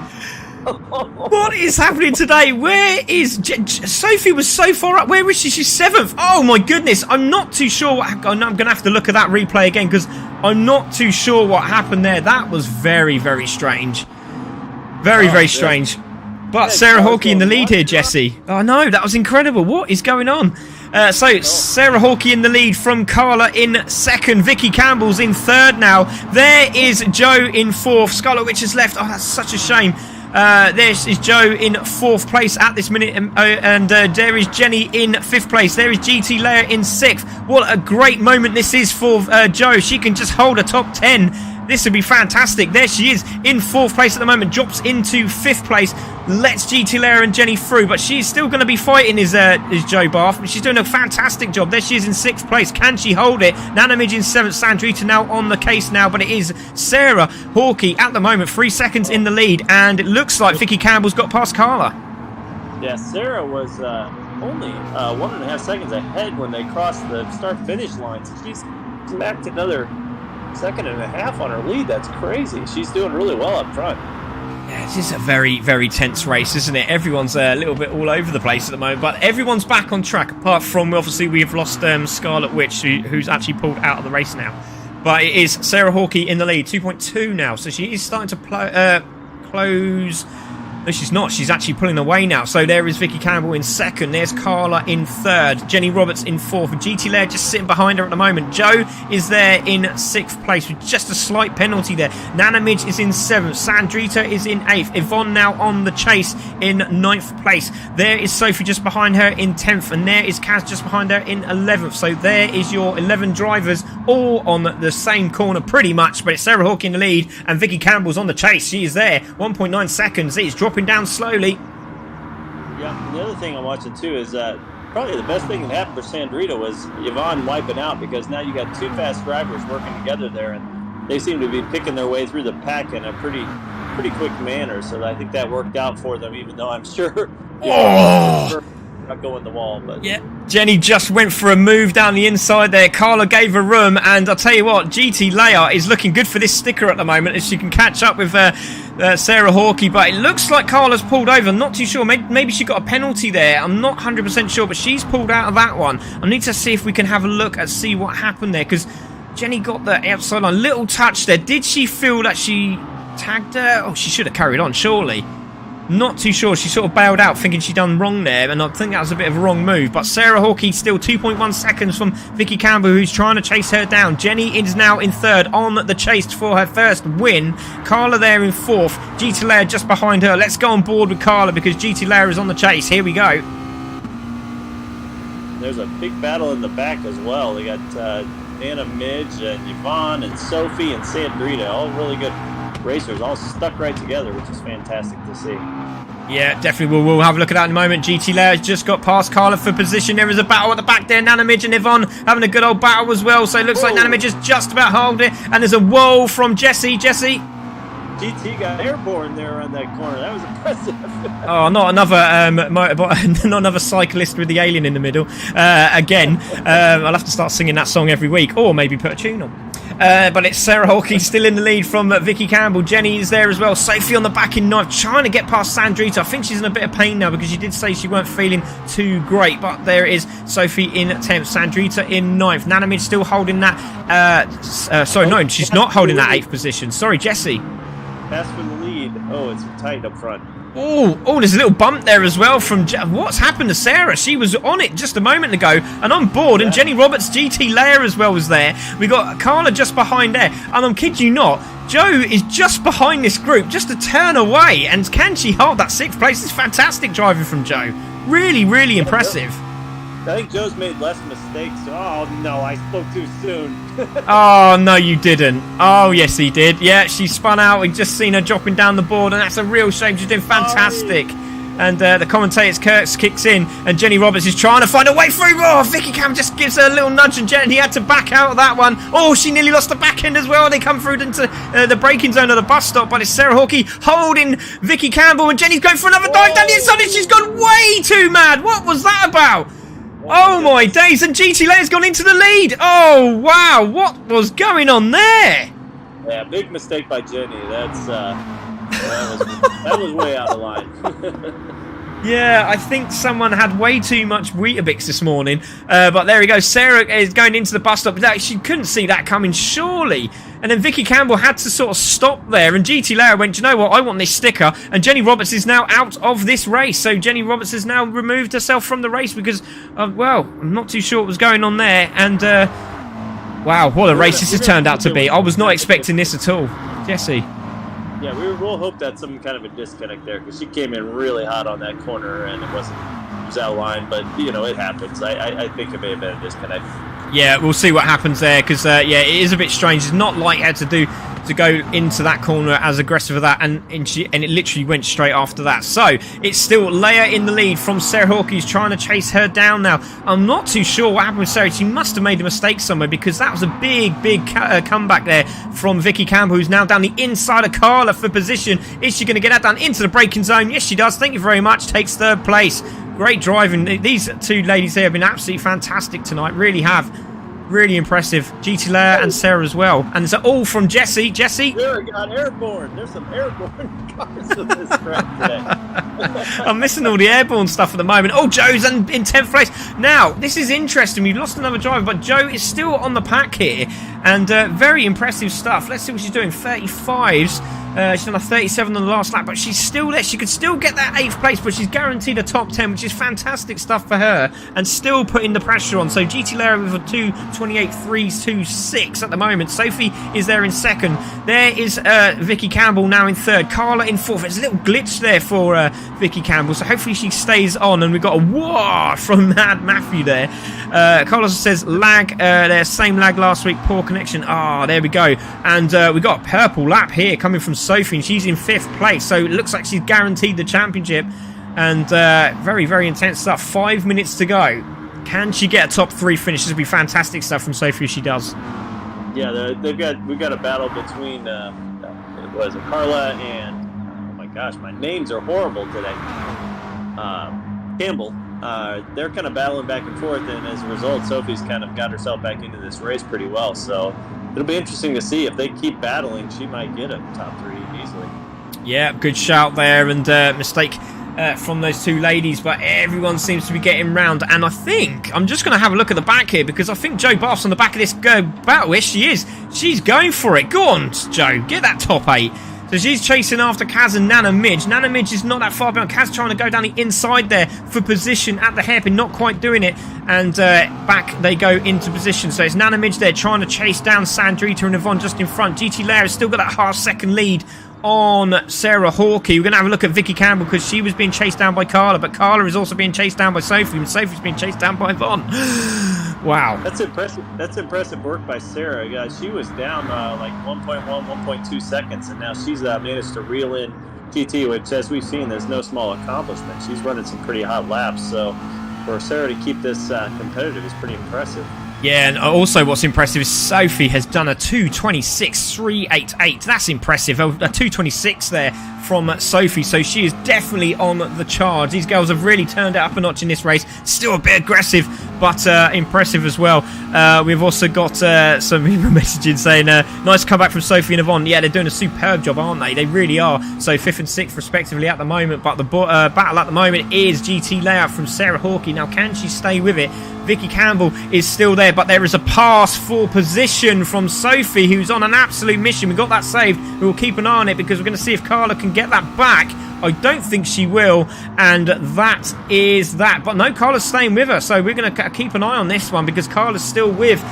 What is happening today? Where is Sophie? Was so far up. Where is she? She's 7th. Oh my goodness, I'm not too sure what I'm going to have to look at that replay again because I'm not too sure what happened there. That was very, very strange. Very, very strange. But Sarah Hawkey in the lead here, Jesse. Oh no, that was incredible. What is going on? So Sarah Hawkey in the lead from Carla in second. Vicky Campbell's in third now. There is Joe in fourth. Scarlet Witch is left. Oh, that's such a shame. This is Joe in 4th place at this minute, and there is Jenny in 5th place. There is GT Lair in 6th. What a great moment this is for Joe. She can just hold a top 10. This would be fantastic. There she is in 4th place at the moment, drops into 5th place, lets GT Lair and Jenny through, but she's still going to be fighting is Joe Bath, but she's doing a fantastic job. There she is in 6th place. Can she hold it? Nana Midge in 7th. Sandrita now on the case now, but it is Sarah Hawkey at the moment, 3 seconds in the lead, and it looks like Vicky Campbell's got past Carla. Yeah, Sarah was only 1.5 seconds ahead when they crossed the start-finish line, so she's smacked another 1.5 seconds on her lead. That's crazy. She's doing really well up front. Yeah, it is a very, very tense race, isn't it? Everyone's a little bit all over the place at the moment, but everyone's back on track, apart from, obviously, we've lost Scarlet Witch, who's actually pulled out of the race now. But it is Sarah Hawkey in the lead, 2.2 now, so she is starting to close... No, she's not. She's actually pulling away now. So there is Vicky Campbell in second. There's Carla in third. Jenny Roberts in fourth. And GT Lair just sitting behind her at the moment. Joe is there in 6th place with just a slight penalty there. Nana Midge is in 7th. Sandrita is in 8th. Yvonne now on the chase in 9th place. There is Sophie just behind her in 10th. And there is Kaz just behind her in 11th. So there is your 11 drivers all on the same corner pretty much. But it's Sarah Hawkey in the lead and Vicky Campbell's on the chase. She is there. 1.9 seconds. It's dropping down slowly. Yeah, the other thing I'm watching too is probably the best thing that happened for Sandrita was Yvonne wiping out, because now you got 2 fast drivers working together there, and they seem to be picking their way through the pack in a pretty quick manner. So I think that worked out for them, even though I'm sure not going the wall. But yeah, Jenny just went for a move down the inside there. Carla gave her room, and I'll tell you what, GT Layer is looking good for this sticker at the moment as she can catch up with Sarah Hawkey, but it looks like Carla's pulled over. I'm not too sure. Maybe she got a penalty there. I'm not 100% sure, but she's pulled out of that one. I need to see if we can have a look and see what happened there, because Jenny got the outside line. Little touch there. Did she feel that she tagged her? Oh, she should have carried on, surely. Not too sure. She sort of bailed out thinking she'd done wrong there, and I think that was a bit of a wrong move. But Sarah Hawkey still 2.1 seconds from Vicky Campbell, who's trying to chase her down. Jenny is now in third on the chase for her first win. Carla there in fourth. GT Layer just behind her. Let's go on board with Carla because GT Layer is on the chase. Here we go. There's a big battle in the back as well. They got Anna Midge and Yvonne and Sophie and Sandrita, all really good racers, all stuck right together, which is fantastic to see. Yeah, definitely. We'll have a look at that in a moment. GT Layer has just got past Carla for position. There is a battle at the back there. Nana Midge and Yvonne having a good old battle as well. So it looks like Nana Midge is just about holding it. And there's a whoa from Jessie. Jessie. GT got airborne there on that corner. That was impressive. Oh, not another not another cyclist with the alien in the middle. Again, I'll have to start singing that song every week, or maybe put a tune on. But it's Sarah Hawkey still in the lead from Vicky Campbell. Jenny is there as well. Sophie on the back in ninth, trying to get past Sandrita. I think she's in a bit of pain now because she did say she weren't feeling too great. But there is Sophie in 10th, Sandrita in ninth. Nana Midge still holding that. No, she's not holding that 8th position. Sorry, Jessie. Pass for the lead. Oh, it's tight up front. Oh, there's a little bump there as well from... What's happened to Sarah? She was on it just a moment ago and on board, and Jenny Roberts, GT Layer as well was there. We got Carla just behind there, and I'm kidding you not, Jo is just behind this group, just a turn away, and can she hold that 6th place? It's fantastic driving from Jo. Really, really impressive. I think Jo's made less mistakes. Oh, no, I spoke too soon. Oh, no, you didn't. Oh, yes, he did. Yeah, she spun out. We've just seen her dropping down the board, and that's a real shame. She's doing fantastic. And the commentator's Kurtz kicks in, and Jenny Roberts is trying to find a way through. Oh, Vicky Cam just gives her a little nudge, and Jenny had to back out of that one. Oh, she nearly lost the back end as well. They come through into the braking zone of the bus stop, but it's Sarah Hawkey holding Vicky Campbell, and Jenny's going for another dive down the inside, and she's gone way too mad. What was that about? Oh my days, and GT Layer's gone into the lead. Oh wow, what was going on there? Yeah, big mistake by Jenny. That was way out of line. Yeah, I think someone had way too much Weetabix this morning. But there we go. Sarah is going into the bus stop. She couldn't see that coming, surely. And then Vicky Campbell had to sort of stop there. And GT Layer went, you know what, I want this sticker. And Jenny Roberts is now out of this race. So Jenny Roberts has now removed herself from the race because, well, I'm not too sure what was going on there. And, wow, what a race this has turned out to be. I was not expecting this at all. Jessie. Yeah, we'll hope that's some kind of a disconnect there because she came in really hot on that corner and it was out of line, but you know it happens. I think it may have been a disconnect. Yeah, we'll see what happens there because yeah, it is a bit strange. It's not like her to go into that corner as aggressive as that, and it literally went straight after that. So it's still Leia in the lead from Sarah Hawkey, who's trying to chase her down now. I'm not too sure what happened with Sarah. She must have made a mistake somewhere because that was a big comeback there from Vicky Campbell, who's now down the inside of Carla for position. Is she going to get that down into the braking zone? Yes, she does. Thank you very much. Takes 3rd place. Great driving. These two ladies here have been absolutely fantastic tonight. Really have. Really impressive. GT Layer and Sarah as well. And it's all from Jessie. Jessie? Sarah got airborne. There's some airborne cars in this track today. I'm missing all the airborne stuff at the moment. Oh, Jo's in 10th place. Now, this is interesting. We've lost another driver, but Jo is still on the pack here. And very impressive stuff. Let's see what she's doing. 35s. She's done a 37 on the last lap, but she's still there. She could still get that 8th place, but she's guaranteed a top 10, which is fantastic stuff for her, and still putting the pressure on. So GT Layer with a 2:28.326 at the moment. Sophie is there in 2nd. There is Vicky Campbell now in 3rd. Carla in 4th. There's a little glitch there for Vicky Campbell, so hopefully she stays on. And we've got a whoa from Mad Matthew there. Carlos says lag. There's same lag last week. Poor connection. Ah, there we go. And we got a purple lap here coming from Sophie, and she's in 5th place, so it looks like she's guaranteed the championship. And very intense stuff. 5 minutes to go. Can she get a top 3 finish? This would be fantastic stuff from Sophie if she does. Yeah, we've got a battle between was it Carla and oh my gosh, my names are horrible today. Campbell. They're kind of battling back and forth, and as a result, Sophie's kind of got herself back into this race pretty well. So it'll be interesting to see if they keep battling. She might get a top 3 easily. Yeah, good shout there, and mistake from those two ladies, but everyone seems to be getting round. And I think I'm just going to have a look at the back here because I think Jo Bath's on the back of this battle. Yes, she is. She's going for it. Go on, Jo, get that top 8. So she's chasing after Kaz and Nana Midge. Nana Midge is not that far behind. Kaz trying to go down the inside there for position at the hairpin, not quite doing it. And back they go into position. So it's Nana Midge there trying to chase down Sandrita and Yvonne just in front. GT Layer has still got that half-second lead on Sarah Hawkey. We're going to have a look at Vicky Campbell because she was being chased down by Carla, but Carla is also being chased down by Sophie, and Sophie's being chased down by Yvonne. Wow. That's impressive. That's impressive work by Sarah. She was down like 1.1, 1.2 seconds, and now she's managed to reel in GT, which, as we've seen, is no small accomplishment. She's running some pretty hot laps, so for Sarah to keep this competitive is pretty impressive. Yeah, and also what's impressive is Sophie has done a 2:26.388. That's impressive. A 2:26 there from Sophie, so she is definitely on the charge. These girls have really turned it up a notch in this race. Still a bit aggressive, but impressive as well. We've also got some people messaging saying, nice comeback from Sophie and Yvonne. Yeah, they're doing a superb job, aren't they? They really are. So 5th and 6th respectively at the moment, but the battle at the moment is GT Layout from Sarah Hawkey. Now, can she stay with it? Vicky Campbell is still there, but there is a pass for position from Sophie, who's on an absolute mission. We got that saved. We will keep an eye on it because we're going to see if Carla can get that back. I don't think she will, and that is that. But no, Carla's staying with her, so we're going to keep an eye on this one because Carla's still with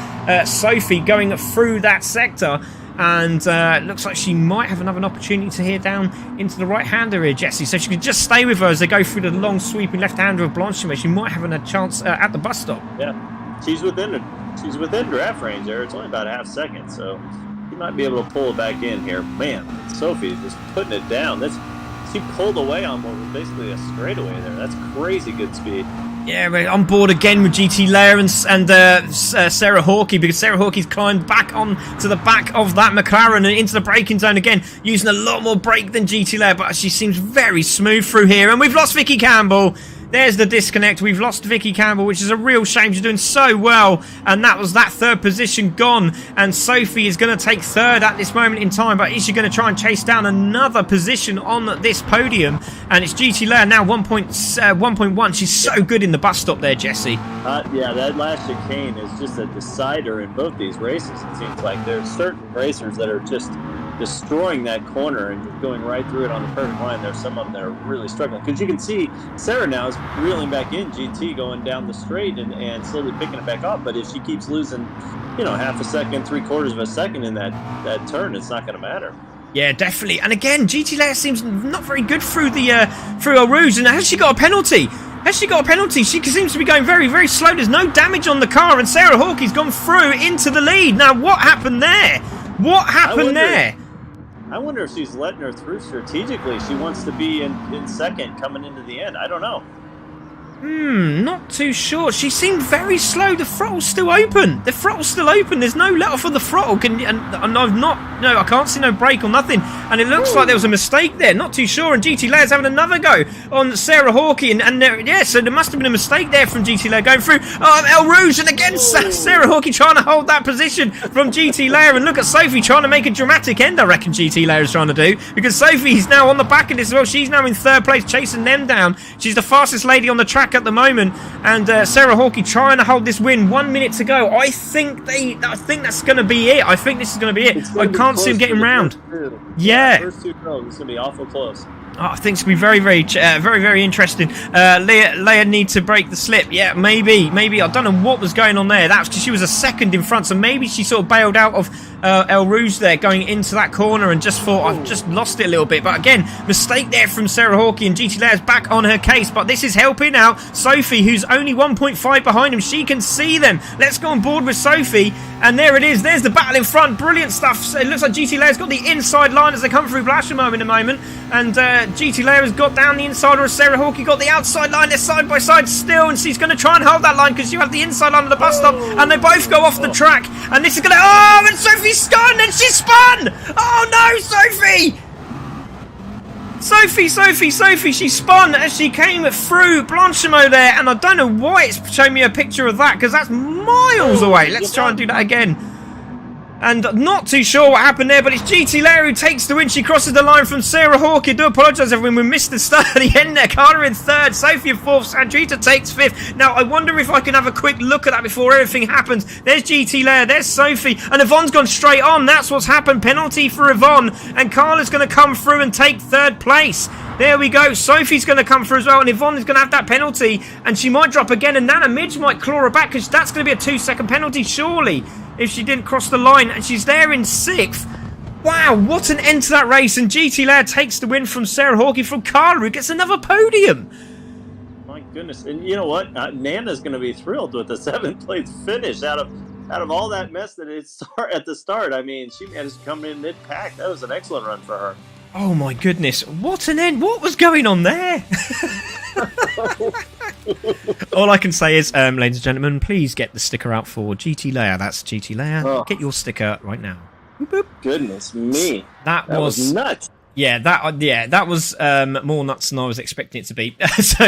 Sophie going through that sector. And looks like she might have another opportunity to hear down into the right-hander here, Jessie. So she could just stay with her as they go through the long sweeping left-hander of Blanchimay. She might have a chance at the bus stop. Yeah, she's within draft range there. It's only about a half second, so you might be able to pull it back in here. Man, Sophie just putting it down. She pulled away on what was basically a straightaway there. That's crazy good speed. Yeah, we're on board again with GT Layer and Sarah Hawkey because Sarah Hawkey's climbed back on to the back of that McLaren and into the braking zone again, using a lot more brake than GT Layer, but she seems very smooth through here. And we've lost Vicky Campbell. There's the disconnect. We've lost Vicky Campbell, which is a real shame. She's doing so well, and that was that third position gone. And Sophie is going to take third at this moment in time, but is she going to try and chase down another position on this podium? And it's GT Layer now 1.1. She's so good in the bus stop there, Jessie. Yeah, that last chicane is just a decider in both these races. It seems like there's certain racers that are just destroying that corner and going right through it on the perfect line. There's some of them that are really struggling because you can see Sarah now is reeling back in GT going down the straight and slowly picking it back up. But if she keeps losing, half a second, 3/4 of a second in that turn, it's not going to matter. Yeah, definitely. And again, GT Layer seems not very good through El Rouge. And has she got a penalty? She seems to be going very, very slow. There's no damage on the car, and Sarah Hawkey's gone through into the lead. Now, what happened there? I wonder if she's letting her through strategically. She wants to be in second coming into the end. I don't know. Not too sure. She seemed very slow. The throttle's still open. There's no let off of the throttle. I can't see no brake or nothing. And it looks like there was a mistake there. Not too sure. And GT Layer's having another go on Sarah Hawkey. So there must have been a mistake there from GT Layer going through El Rouge. And again, Sarah Hawkey trying to hold that position from GT Layer. And look at Sophie trying to make a dramatic end, I reckon GT Layer is trying to do. Because Sophie's now on the back of this as well. She's now in third place, chasing them down. She's the fastest lady on the track at the moment, and Sarah Hawkey trying to hold this win. 1 minute to go. I think that's going to be it. I think this is going to be it. I can't see him getting round. Yeah. First two girls, it's going to be awful close. I think it's going to be very, very interesting. Leia needs to break the slip. Yeah, maybe. I don't know what was going on there. That's because she was a second in front, so maybe she sort of bailed out of El Rouge there going into that corner and just thought, I've just lost it a little bit. But again, mistake there from Sarah Hawkey, and GT Layer's back on her case. But this is helping out Sophie, who's only 1.5 behind him. She can see them. Let's go on board with Sophie. And there it is. There's the battle in front. Brilliant stuff. So it looks like GT Layer's got the inside line as they come through Blashamome in a moment. And GT Layer has got down the inside, or Sarah Hawkey got the outside line. They're side by side still, and she's going to try and hold that line because you have the inside line of the bus stop, and they both go off the track. And this is going to... Oh, and Sophie's gone, and she spun! Oh, no, Sophie! Sophie, she spun as she came through Blanchimay there, and I don't know why it's showing me a picture of that, because that's miles away. Let's try and do that again. And not too sure what happened there, but it's GT Leia who takes the win. She crosses the line from Sarah Hawke. I do apologise, everyone. We missed the start at the end there. Carla in third, Sophie in fourth, Sandrita takes fifth. Now, I wonder if I can have a quick look at that before everything happens. There's GT Leia, there's Sophie, and Yvonne's gone straight on. That's what's happened. Penalty for Yvonne, and Carla's going to come through and take third place. There we go. Sophie's going to come through as well, and Yvonne is going to have that penalty, and she might drop again, and Nana Midge might claw her back, because that's going to be a 2-second penalty, surely, if she didn't cross the line, and she's there in sixth. Wow, what an end to that race, and GT Leia takes the win from Sarah Hawke from Carla, who gets another podium. My goodness, and you know what? Nana's going to be thrilled with the 7th place finish out of all that mess that it started at the start. I mean, she managed to come in mid-pack. That was an excellent run for her. Oh my goodness, what an end. What was going on there? All I can say is, ladies and gentlemen, please get the sticker out for GT Leia. That's GT Leia. Oh. Get your sticker right now. Boop, boop. Goodness me. That was nuts. Yeah, that was more nuts than I was expecting it to be. So,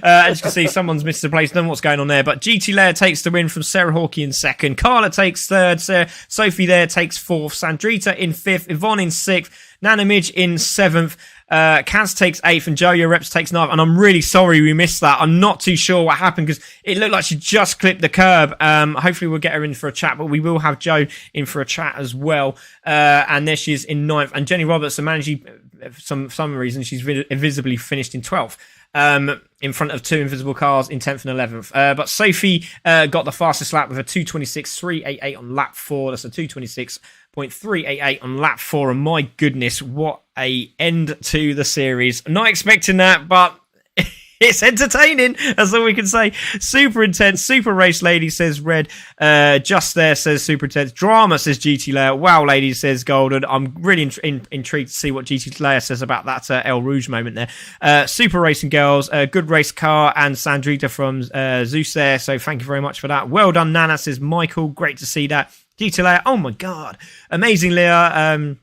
as you can see, someone's missed the place. Don't know what's going on there. But GT Leia takes the win from Sarah Hawke in second. Carla takes third. Sophie there takes fourth. Sandrita in fifth. Yvonne in sixth. Nana Midge in seventh. Kaz takes eighth, and Jojo Reps takes ninth. And I'm really sorry we missed that. I'm not too sure what happened, because it looked like she just clipped the curb. Hopefully we'll get her in for a chat, but we will have Jo in for a chat as well. And there she is in ninth. And Jenny Roberts, managing for some reason, she's invisibly finished in 12th. In front of two invisible cars in 10th and 11th. But Sophie got the fastest lap with a 2:26.388 on lap 4. That's a 2:26.388 on lap 4. And my goodness, what a end to the series. Not expecting that, but it's entertaining. That's all we can say. Super intense. Super race, lady, says Red. Just there, says super intense. Drama, says GT Leia. Wow, lady, says Golden. I'm really intrigued to see what GT Leia says about that El Rouge moment there. Super racing girls. Good race car. And Sandrita from Zeus there. So thank you very much for that. Well done, Nana, says Michael. Great to see that. GT Leia. Oh, my God. Amazing, Leia.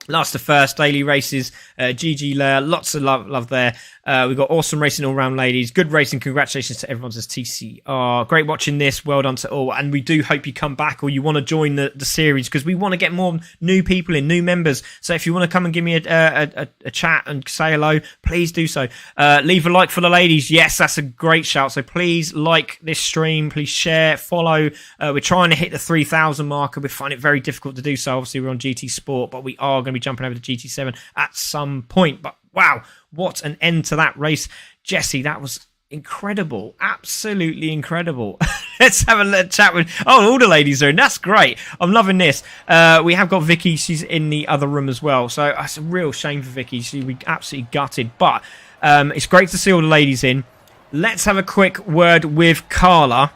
Last to first, daily races, GG Leia, lots of love there. We've got awesome racing all round, ladies. Good racing. Congratulations to everyone, says TCR. Great watching this. Well done to all. And we do hope you come back, or you want to join the series, because we want to get more new people in, new members. So if you want to come and give me a chat and say hello, please do so. Leave a like for the ladies. Yes, that's a great shout. So please like this stream. Please share, follow. We're trying to hit the 3,000 marker. We find it very difficult to do so. Obviously, we're on GT Sport, but we are going to be jumping over to GT7 at some point. But wow, what an end to that race. Jesse, that was incredible. Absolutely incredible. Let's have a chat with... Oh, all the ladies are in. That's great. I'm loving this. We have got Vicky. She's in the other room as well. So it's a real shame for Vicky. She'll be absolutely gutted. But it's great to see all the ladies in. Let's have a quick word with Carla,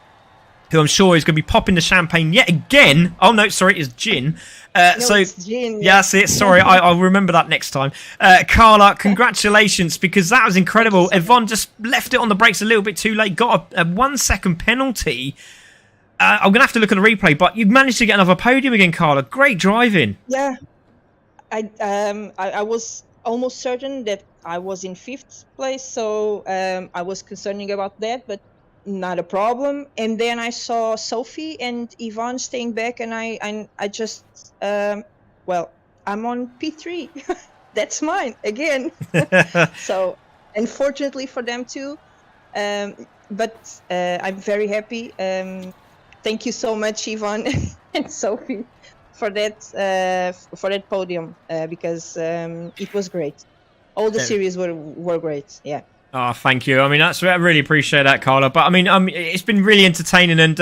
who I'm sure is going to be popping the champagne yet again. Oh, no, sorry, it's gin. It's gin. Yeah, that's it. Sorry, I'll remember that next time. Carla, congratulations, because that was incredible. Yvonne just left it on the brakes a little bit too late, got a 1 second penalty. I'm going to have to look at the replay, but you managed to get another podium again, Carla. Great driving. Yeah. I was almost certain that I was in 5th place, so I was concerning about that, but not a problem. And then I saw Sophie and Yvonne staying back, and I just well, I'm on P3. That's mine again. So unfortunately for them too, but I'm very happy. Thank you so much, Yvonne and Sophie, for that podium, because it was great. All the series were great. Yeah. Oh, thank you. I mean, I really appreciate that, Carla. But I mean, it's been really entertaining, and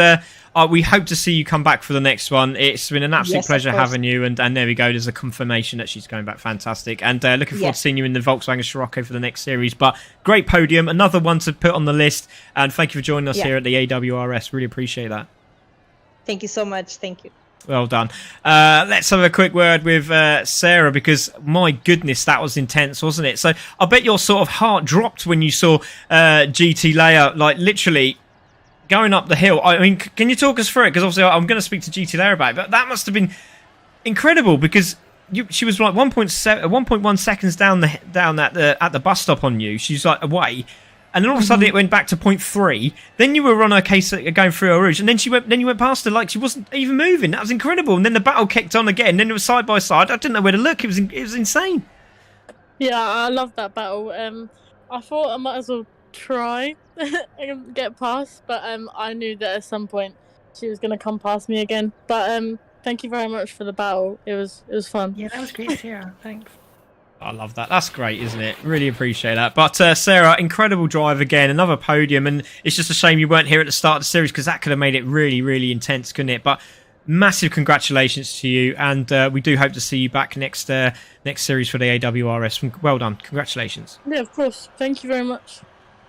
we hope to see you come back for the next one. It's been an absolute pleasure having you, and there we go. There's a confirmation that she's going back. Fantastic, and looking forward to seeing you in the Volkswagen Scirocco for the next series. But great podium, another one to put on the list, and thank you for joining us here at the AWRS. Really appreciate that. Thank you so much. Thank you. Well done. Let's have a quick word with Sarah, because my goodness, that was intense, wasn't it? So I bet your sort of heart dropped when you saw GT Leia, like literally going up the hill. I mean, can you talk us through it? Because obviously I'm going to speak to GT Leia about it, but that must have been incredible, because she was like 1.1 seconds down at the bus stop on you. She's like away. and then all of a sudden it went back to 0.3. Then you were on her case going through Eau Rouge, and then you went past her like she wasn't even moving. That was incredible. And then the battle kicked on again. Then it was side by side. I didn't know where to look. It was insane. Yeah, I love that battle. I thought I might as well try and get past, but I knew that at some point she was gonna come past me again. But thank you very much for the battle. It was fun. Yeah, that was great, Sarah. Thanks. I love that. That's great, isn't it? Really appreciate that. But Sarah, incredible drive again, another podium, and it's just a shame you weren't here at the start of the series because that could have made it really, really intense, couldn't it? But massive congratulations to you, and we do hope to see you back next series for the AWRS. Well done. Congratulations. Yeah, of course. Thank you very much.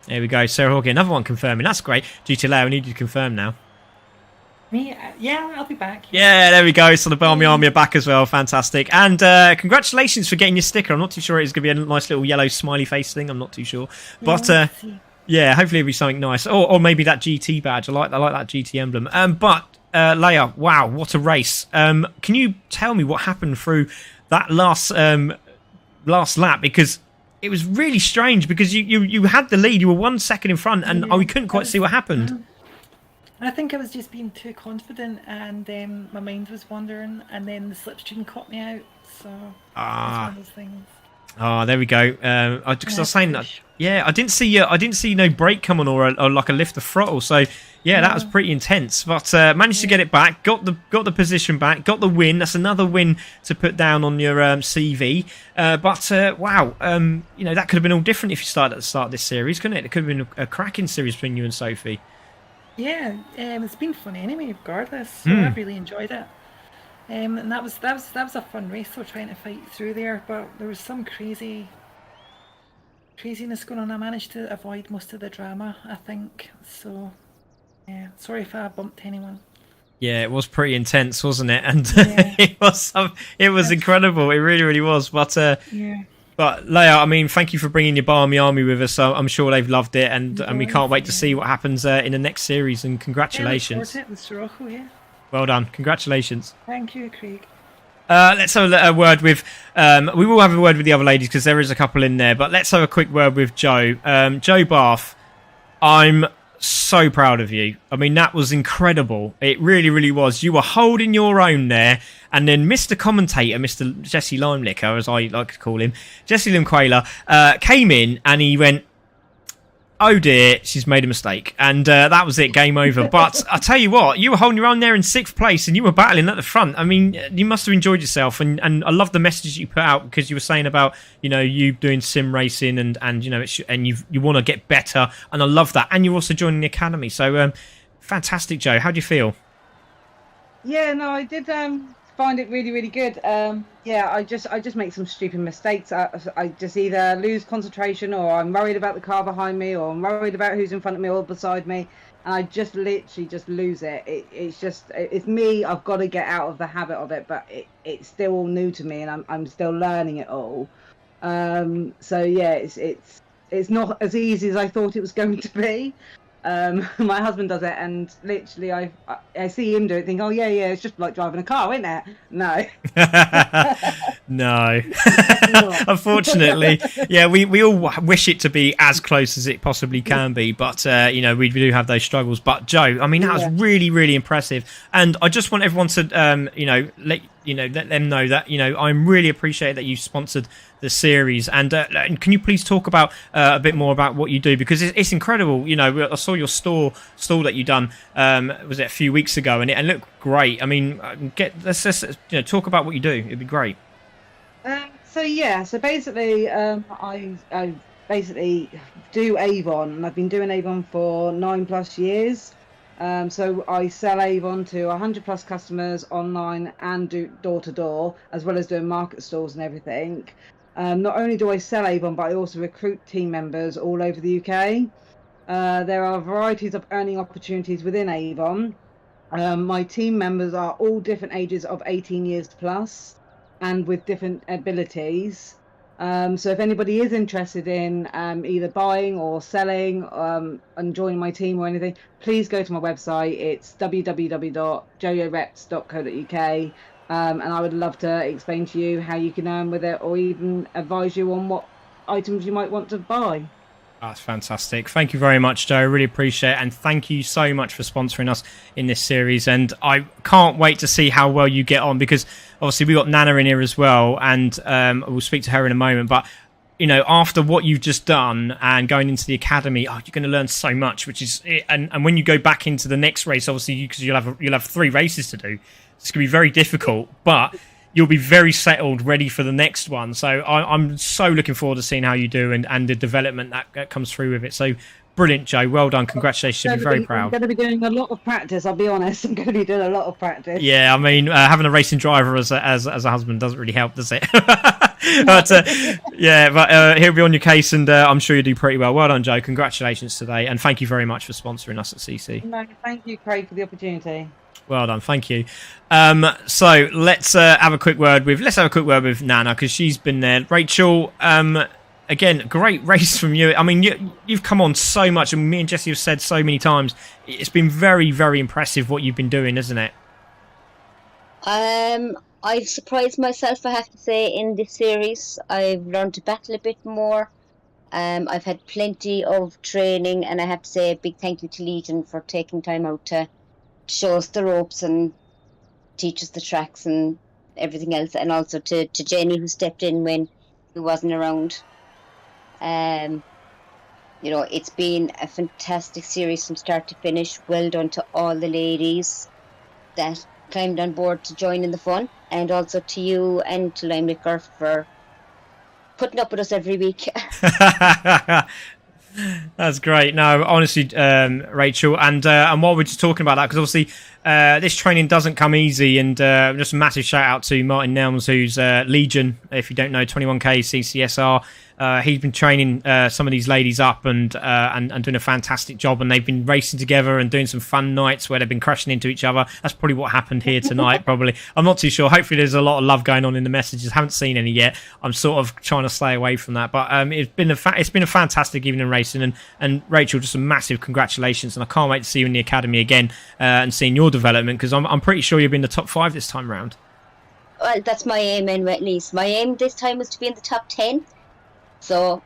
There we go. Sarah Hawkey, another one confirming. That's great. GT Leo, I need you to confirm now. Me? Yeah, I'll be back. Yeah, there we go. So the Barmy Army are back as well. Fantastic. And congratulations for getting your sticker. I'm not too sure it's going to be a nice little yellow smiley face thing. I'm not too sure. But yeah, hopefully it'll be something nice. Or maybe that GT badge. I like that GT emblem. But Leia, wow, what a race. Can you tell me what happened through that last lap? Because it was really strange because you had the lead. You were 1 second in front and we couldn't quite see what happened. I think I was just being too confident, and my mind was wandering, and then the slipstream caught me out. So it's one of those things. Oh, there we go. Because I was saying that, yeah, I didn't see no brake come on or like a lift of throttle. So yeah, that was pretty intense. But managed to get it back, got the position back, got the win. That's another win to put down on your CV. But wow, that could have been all different if you started at the start of this series, couldn't it? It could have been a cracking series between you and Sophie. Yeah, it's been fun anyway, regardless. So I've really enjoyed it. And that was a fun race. So trying to fight through there, but there was some craziness going on. I managed to avoid most of the drama, I think. So yeah, sorry if I bumped anyone. Yeah, it was pretty intense, wasn't it? And it was incredible. It really, really was. But yeah. But Leia, I mean, thank you for bringing your Barmy Army with us. I'm sure they've loved it, and we can't wait to see what happens in the next series. And congratulations! Yeah. Well done, congratulations. Thank you, Craig. Let's have a word with. We will have a word with the other ladies because there is a couple in there. But let's have a quick word with Joe. Joe Bath, I'm so proud of you. I mean, that was incredible. It really, really was. You were holding your own there. And then Mr. Commentator, Mr. Jesse Limelicker, as I like to call him, Jesse Limqualer, came in and he went, oh dear, she's made a mistake. And that was it, game over. But I tell you what, you were holding your own there in 6th place and you were battling at the front. I mean, you must have enjoyed yourself. And I love the messages you put out because you were saying about, you doing sim racing and and you want to get better. And I love that. And you're also joining the academy. So fantastic, Joe. How do you feel? Yeah, no, I did find it really, really good. I just make some stupid mistakes. I just either lose concentration, or I'm worried about the car behind me, or I'm worried about who's in front of me or beside me, and I just literally just lose it. It's me. I've got to get out of the habit of it, but it's still all new to me, and I'm still learning it all. So yeah, it's not as easy as I thought it was going to be. My husband does it, and literally I see him do it, think, oh yeah, it's just like driving a car, isn't it? No. No. Unfortunately, yeah, we all wish it to be as close as it possibly can be, but we do have those struggles. But Joe, I mean, that was really, really impressive, and I just want everyone to let them know that I really appreciate that you sponsored the series, and can you please talk about a bit more about what you do, because it's incredible. I saw your stall that you done was it a few weeks ago, and it looked great. I mean, let's just talk about what you do. It'd be great. So basically, I basically do Avon, and I've been doing Avon for 9+ years. So I sell Avon to 100+ customers online and do door to door, as well as doing market stalls and everything. Not only do I sell Avon, but I also recruit team members all over the UK. There are varieties of earning opportunities within Avon. My team members are all different ages of 18 years plus and with different abilities. So if anybody is interested in either buying or selling and joining my team or anything, please go to my website. It's www.joyoreps.co.uk. And I would love to explain to you how you can earn with it, or even advise you on what items you might want to buy. That's fantastic. Thank you very much, Joe. Really appreciate it. And thank you so much for sponsoring us in this series. And I can't wait to see how well you get on, because obviously we got Nana in here as well. And we'll speak to her in a moment. But, you know, after what you've just done and going into the academy, you're going to learn so much, which is, and when you go back into the next race, obviously, because you'll have 3 races to do, it's going to be very difficult. But you'll be very settled, ready for the next one. So I'm so looking forward to seeing how you do and the development that comes through with it. So brilliant, Joe. Well done. Congratulations. You'll be very proud. I'm going to be doing a lot of practice, I'll be honest. I'm going to be doing a lot of practice. Yeah, I mean, having a racing driver as a husband doesn't really help, does it? But he'll be on your case, and I'm sure you'll do pretty well. Well done, Joe. Congratulations today. And thank you very much for sponsoring us at CC. No, thank you, Craig, for the opportunity. Well done, thank you. So let's have a quick word with Nana, because she's been there. Rachel, again, great race from you. I mean, you've come on so much, and me and Jesse have said so many times, it's been very, very impressive what you've been doing, isn't it? I've surprised myself, I have to say, in this series. I've learned to battle a bit more. I've had plenty of training, and I have to say a big thank you to Legion for taking time out to show us the ropes and teach us the tracks and everything else, and also to Jenny, who stepped in when he wasn't around. You know, it's been a fantastic series from start to finish. Well done to all the ladies that climbed on board to join in the fun, and also to you and to Limelicker for putting up with us every week. That's great. No, honestly, Rachel, and while we're just talking about that, because obviously this training doesn't come easy, and just a massive shout out to Martin Nelms, who's Legion, if you don't know, 21k CCSR. He's been training some of these ladies up and doing a fantastic job, and they've been racing together and doing some fun nights where they've been crashing into each other. That's probably what happened here tonight, probably. I'm not too sure. Hopefully there's a lot of love going on in the messages. Haven't seen any yet. I'm sort of trying to stay away from that. But it's been a fantastic evening racing, and Rachel, just a massive congratulations, and I can't wait to see you in the academy again and seeing your development, because I'm pretty sure you'll be in the top 5 this time round. Well, that's my aim, at least. My aim this time was to be in the top 10. So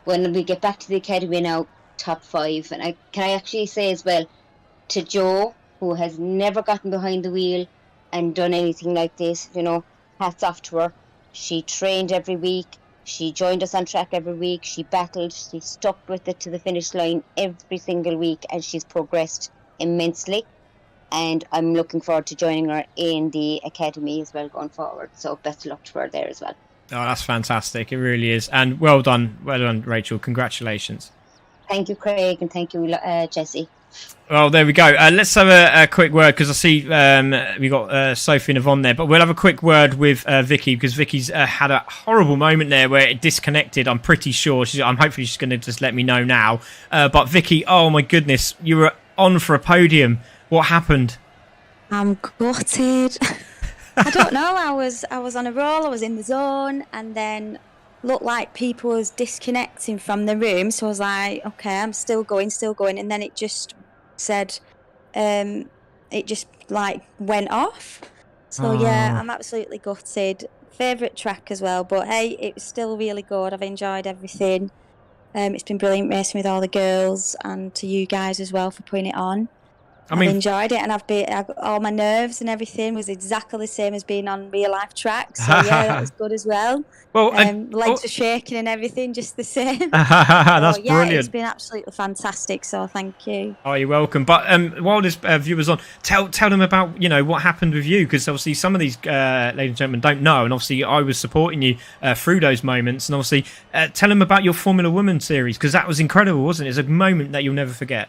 when we get back to the academy now, top 5. And can I actually say as well to Jo, who has never gotten behind the wheel and done anything like this, you know, hats off to her. She trained every week. She joined us on track every week. She battled. She stuck with it to the finish line every single week, and she's progressed immensely. And I'm looking forward to joining her in the academy as well going forward. So best of luck to her there as well. Oh, that's fantastic. It really is. And well done, Rachel. Congratulations. Thank you, Craig, and thank you, Jesse. Well, there we go. Let's have a quick word, because I see we got Sophie and Yvonne there, but we'll have a quick word with Vicky, because Vicky's had a horrible moment there where it disconnected. I'm pretty sure. I'm hopefully she's going to just let me know now. But Vicky, oh my goodness, you were on for a podium. What happened? I'm gutted. I don't know. I was on a roll. I was in the zone, and then looked like people was disconnecting from the room. So I was like, okay, I'm still going, and then it just said, it just like went off. So yeah, I'm absolutely gutted. Favourite track as well, but hey, it was still really good. I've enjoyed everything. It's been brilliant racing with all the girls, and to you guys as well for putting it on. I've enjoyed it, and all my nerves and everything was exactly the same as being on real life tracks. So yeah, that was good as well. Well, legs were shaking and everything, just the same. That's brilliant. It's been absolutely fantastic. So thank you. Oh, you're welcome. But while this viewer's on, tell them about what happened with you, because obviously some of these ladies and gentlemen don't know, and obviously I was supporting you through those moments, and obviously tell them about your Formula Women series, because that was incredible, wasn't it? It's a moment that you'll never forget.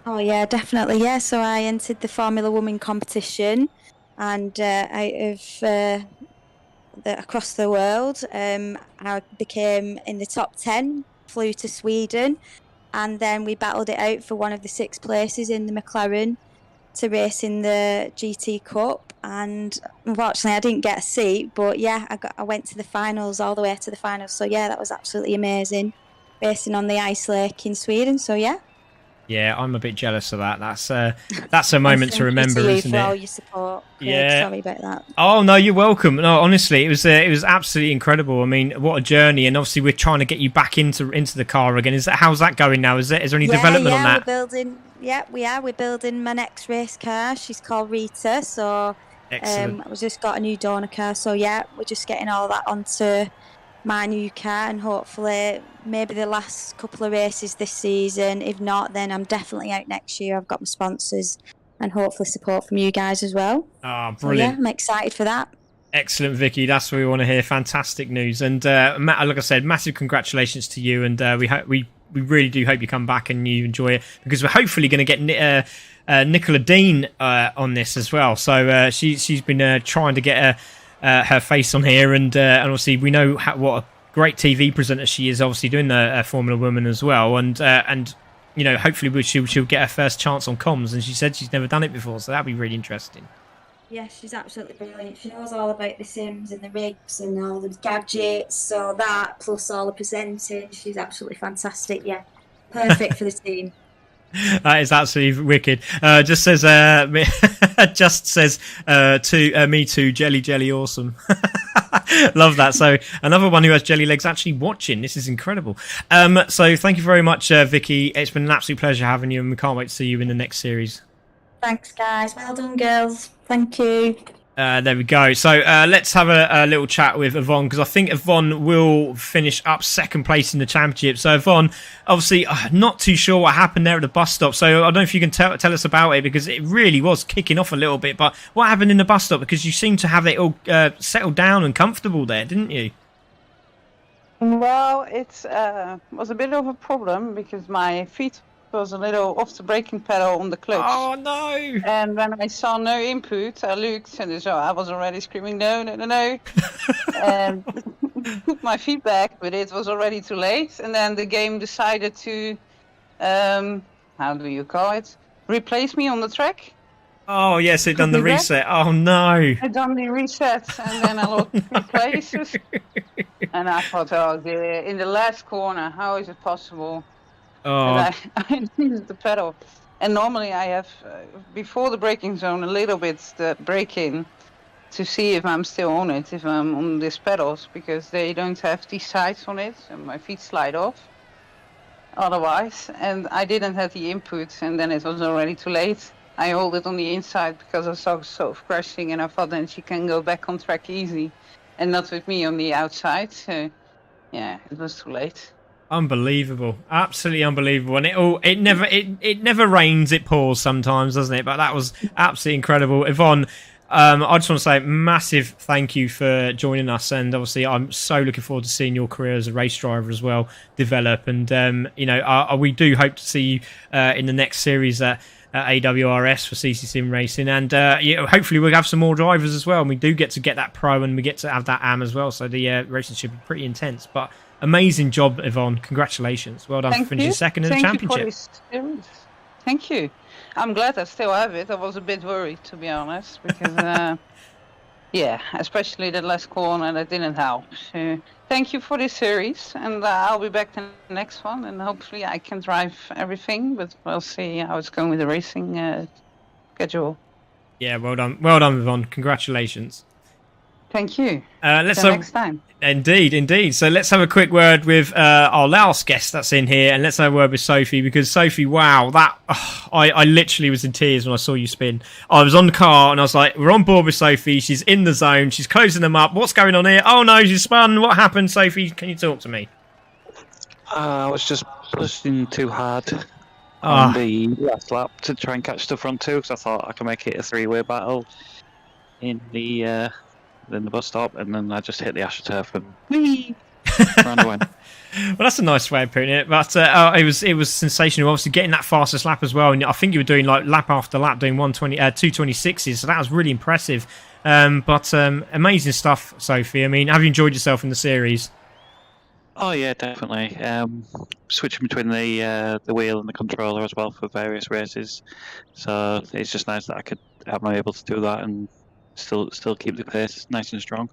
Oh yeah, definitely. Yeah, so I entered the Formula Women competition, and out of across the world, I became in the top 10. Flew to Sweden, and then we battled it out for one of the 6 places in the McLaren to race in the GT Cup. And unfortunately, I didn't get a seat, but yeah, I went to the finals, all the way to the finals. So yeah, that was absolutely amazing, racing on the ice lake in Sweden. So yeah. Yeah, I'm a bit jealous of that. That's a moment to remember, isn't for it? all your support. Craig. Yeah. Sorry about that. Oh no, you're welcome. No, honestly, it was absolutely incredible. I mean, what a journey! And obviously, we're trying to get you back into the car again. How's that going now? Is there any development on that? We're building. Yeah, we are. We're building my next race car. She's called Rita. So Excellent. we just got a new donor car. So yeah, we're just getting all that onto my new car, and hopefully maybe the last couple of races this season. If not, then I'm definitely out next year. I've got my sponsors and hopefully support from you guys as well. Ah, So, brilliant. yeah, I'm excited for that. Excellent, Vicky. That's what we want to hear. Fantastic news. And Matt, like I said, massive congratulations to you. And we really do hope you come back and you enjoy it, because we're hopefully going to get Nicola Dean on this as well. So she's been trying to get her face on here, and obviously we know what a great TV presenter she is. Obviously doing the Formula Woman as well, and you know, hopefully she'll get her first chance on comms. And she said she's never done it before, so that'd be really interesting. Yeah, she's absolutely brilliant. She knows all about the Sims and the rigs and all the gadgets. So that, plus all the presenting, she's absolutely fantastic. Yeah, perfect for the team. That is absolutely wicked. Just says to me too, jelly awesome. Love that. So another one who has jelly legs actually watching. This is incredible. So thank you very much, Vicky. It's been an absolute pleasure having you, and we can't wait to see you in the next series. Thanks, guys. Well done, girls. Thank you. There we go. So let's have a little chat with Yvonne, because I think Yvonne will finish up second place in the championship. So Yvonne, obviously not too sure what happened there at the bus stop. So I don't know if you can tell us about it, because it really was kicking off a little bit. But what happened in the bus stop? Because you seem to have it all settled down and comfortable there, didn't you? Well, it was a bit of a problem because my feet was a little off the braking pedal on the clutch. Oh no! And when I saw no input, I looked, and so I was already screaming no, and put my feet back, but it was already too late. And then the game decided to, how do you call it, replace me on the track. Oh yes, it done the reset. Oh no! I done the reset, and then I lost 3 places. And I thought, oh dear, in the last corner, how is it possible? Oh. And I used the pedal. And normally I have, before the braking zone, a little bit the brake in to see if I'm still on it, if I'm on these pedals, because they don't have these sides on it, and my feet slide off otherwise. And I didn't have the input, and then it was already too late. I hold it on the inside because I saw Soph crashing, and I thought then she can go back on track easy, and not with me on the outside. So, yeah, it was too late. Unbelievable, absolutely unbelievable. And it never rains, it pours sometimes, doesn't it? But that was absolutely incredible. Yvonne, I just want to say massive thank you for joining us, and obviously I'm so looking forward to seeing your career as a race driver as well develop. And you know, we do hope to see you in the next series at AWRS for CC Sim Racing, and you know, hopefully we'll have some more drivers as well, and we do get that pro, and we get to have that AM as well, so the racing should be pretty intense. But amazing job, Yvonne. Congratulations. Well done for finishing second in the championship. Thank you. I'm glad I still have it. I was a bit worried, to be honest, because, yeah, especially the last corner, that didn't help. So thank you for this series, and I'll be back in the next one, and hopefully I can drive everything, but we'll see how it's going with the racing schedule. Yeah, well done, Yvonne. Congratulations. Thank you. Let's Till next time. Indeed. So let's have a quick word with our last guest that's in here, and let's have a word with Sophie, because Sophie, wow, I literally was in tears when I saw you spin. I was on the car and I was like, we're on board with Sophie. She's in the zone. She's closing them up. What's going on here? Oh no, she's spun. What happened, Sophie? Can you talk to me? I was just pushing too hard on the last lap to try and catch the front two, because I thought I could make it a 3-way battle in the bus stop, and then I just hit the AstroTurf and whee, ran away. Well, that's a nice way of putting it, but it was sensational. Obviously, getting that fastest lap as well, and I think you were doing like lap after lap, doing 226s, so that was really impressive. But amazing stuff, Sophie. I mean, have you enjoyed yourself in the series? Oh yeah, definitely. Switching between the wheel and the controller as well for various races, so it's just nice that I could have my able to do that and still keep the pace nice and strong.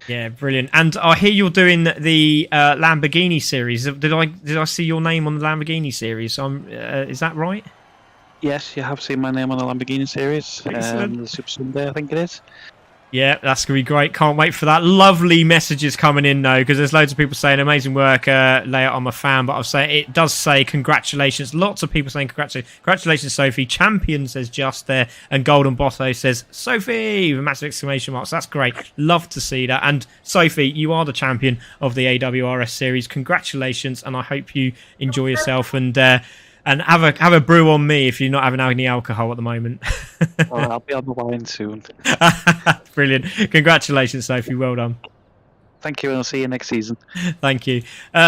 Yeah, brilliant. And I hear you're doing the Lamborghini series. Did I see your name on the Lamborghini series? Is that right? Yes, you have seen my name on the Lamborghini series. Excellent. The Super Sunday, I think it is. Yeah, that's going to be great. Can't wait for that. Lovely messages coming in, though, because there's loads of people saying amazing work, Leia, I'm a fan. But I'll say it does say congratulations. Lots of people saying congratulations, Sophie. Champion says just there. And Golden Botto says, Sophie, with massive exclamation marks. That's great. Love to see that. And Sophie, you are the champion of the AWRS series. Congratulations. And I hope you enjoy yourself and have a brew on me if you're not having any alcohol at the moment. I'll be on the wine soon. Brilliant. Congratulations, Sophie. Well done. Thank you, and I'll see you next season. Thank you.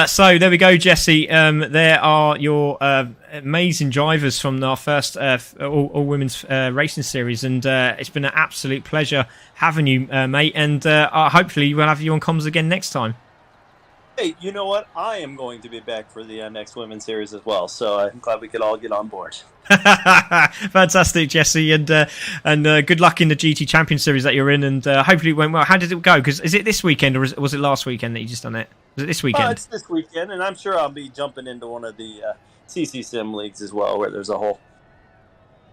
So there we go, Jesse. There are your amazing drivers from our first all women's racing series, and it's been an absolute pleasure having you, mate. And hopefully we'll have you on comms again next time. Hey, you know what? I am going to be back for the next women's series as well, so I'm glad we could all get on board. Fantastic, Jesse, and good luck in the GT Champion Series that you're in, and hopefully it went well. How did it go? Because is it this weekend or was it last weekend that you just done it? Was it this weekend? It's this weekend, and I'm sure I'll be jumping into one of the CC Sim leagues as well, where there's a whole.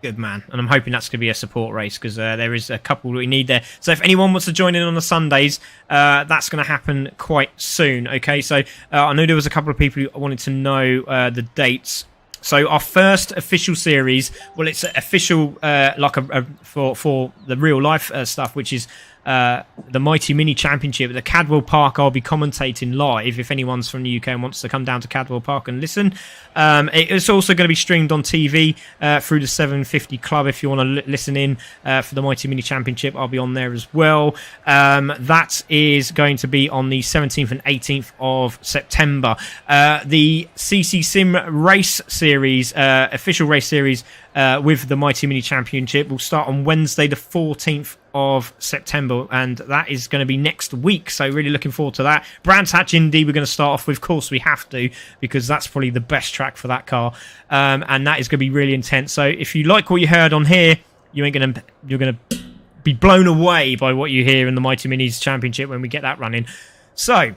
Good man, and I'm hoping that's going to be a support race because there is a couple we need there. So if anyone wants to join in on the Sundays, that's going to happen quite soon. Okay, so I know there was a couple of people who wanted to know the dates. So our first official series, well, it's official for the real life stuff, which is the Mighty Mini Championship at the Cadwell Park. I'll be commentating live if anyone's from the UK and wants to come down to Cadwell Park and listen. It's also going to be streamed on TV through the 750 Club if you want to listen in for the Mighty Mini Championship. I'll be on there as well. That is going to be on the 17th and 18th of September. The CC Sim Race Series, official race series with the Mighty Mini Championship will start on Wednesday the 14th of September, and that is going to be next week, so really looking forward to that. Brands Hatch Indy we're going to start off with. Of course we have to, because that's probably the best track for that car, and that is going to be really intense. So if you like what you heard on here, you're going to be blown away by what you hear in the Mighty Minis Championship when we get that running. So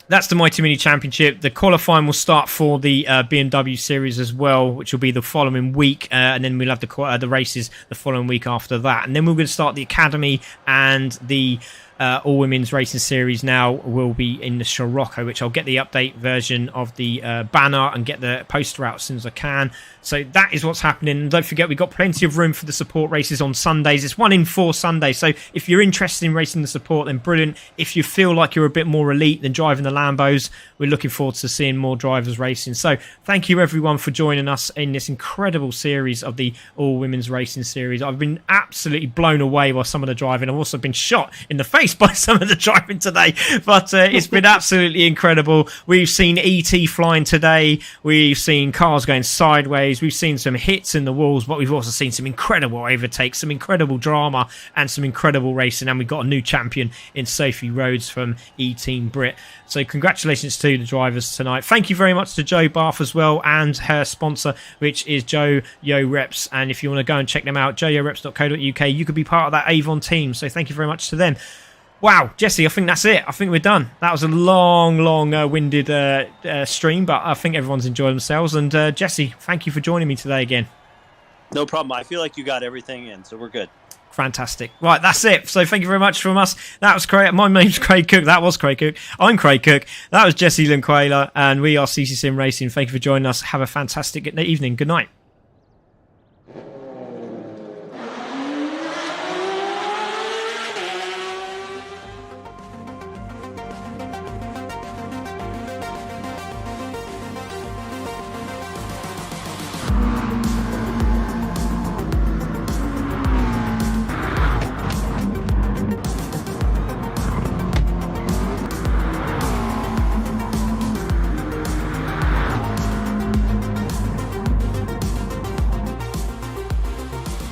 that's the Mighty Mini Championship. The qualifying will start for the BMW series as well, which will be the following week, and then we'll have the races the following week after that. And then we're going to start the Academy, and the all women's racing series now will be in the Scirocco, which I'll get the update version of the banner and get the poster out as soon as I can. So that is what's happening. And don't forget, we've got plenty of room for the support races on Sundays. It's 1 in 4 Sundays. So if you're interested in racing the support, then brilliant. If you feel like you're a bit more elite than driving the Lambos, we're looking forward to seeing more drivers racing. So thank you everyone for joining us in this incredible series of the all women's racing series. I've been absolutely blown away by some of the driving. I've also been shot in the face by some of the driving today, but it's been absolutely incredible. We've seen ET flying today. We've seen cars going sideways. We've seen some hits in the walls, but we've also seen some incredible overtakes, some incredible drama, and some incredible racing. And we've got a new champion in Sophie Rhodes from E-Team Brit. So congratulations to the drivers tonight. Thank you very much to Jo Bath as well, and her sponsor, which is Joe Yo Reps. And if you want to go and check them out, joyoreps.co.uk, you could be part of that Avon team. So thank you very much to them. Wow, Jesse, I think that's it. I think we're done. That was a long-winded stream, but I think everyone's enjoyed themselves. And Jesse, thank you for joining me today again. No problem. I feel like you got everything in, so we're good. Fantastic. Right, that's it. So thank you very much from us. That was Craig. My name's Craig Cook. That was Craig Cook. I'm Craig Cook. That was Jesse Linquela, and we are CC Sim Racing. Thank you for joining us. Have a fantastic evening. Good night.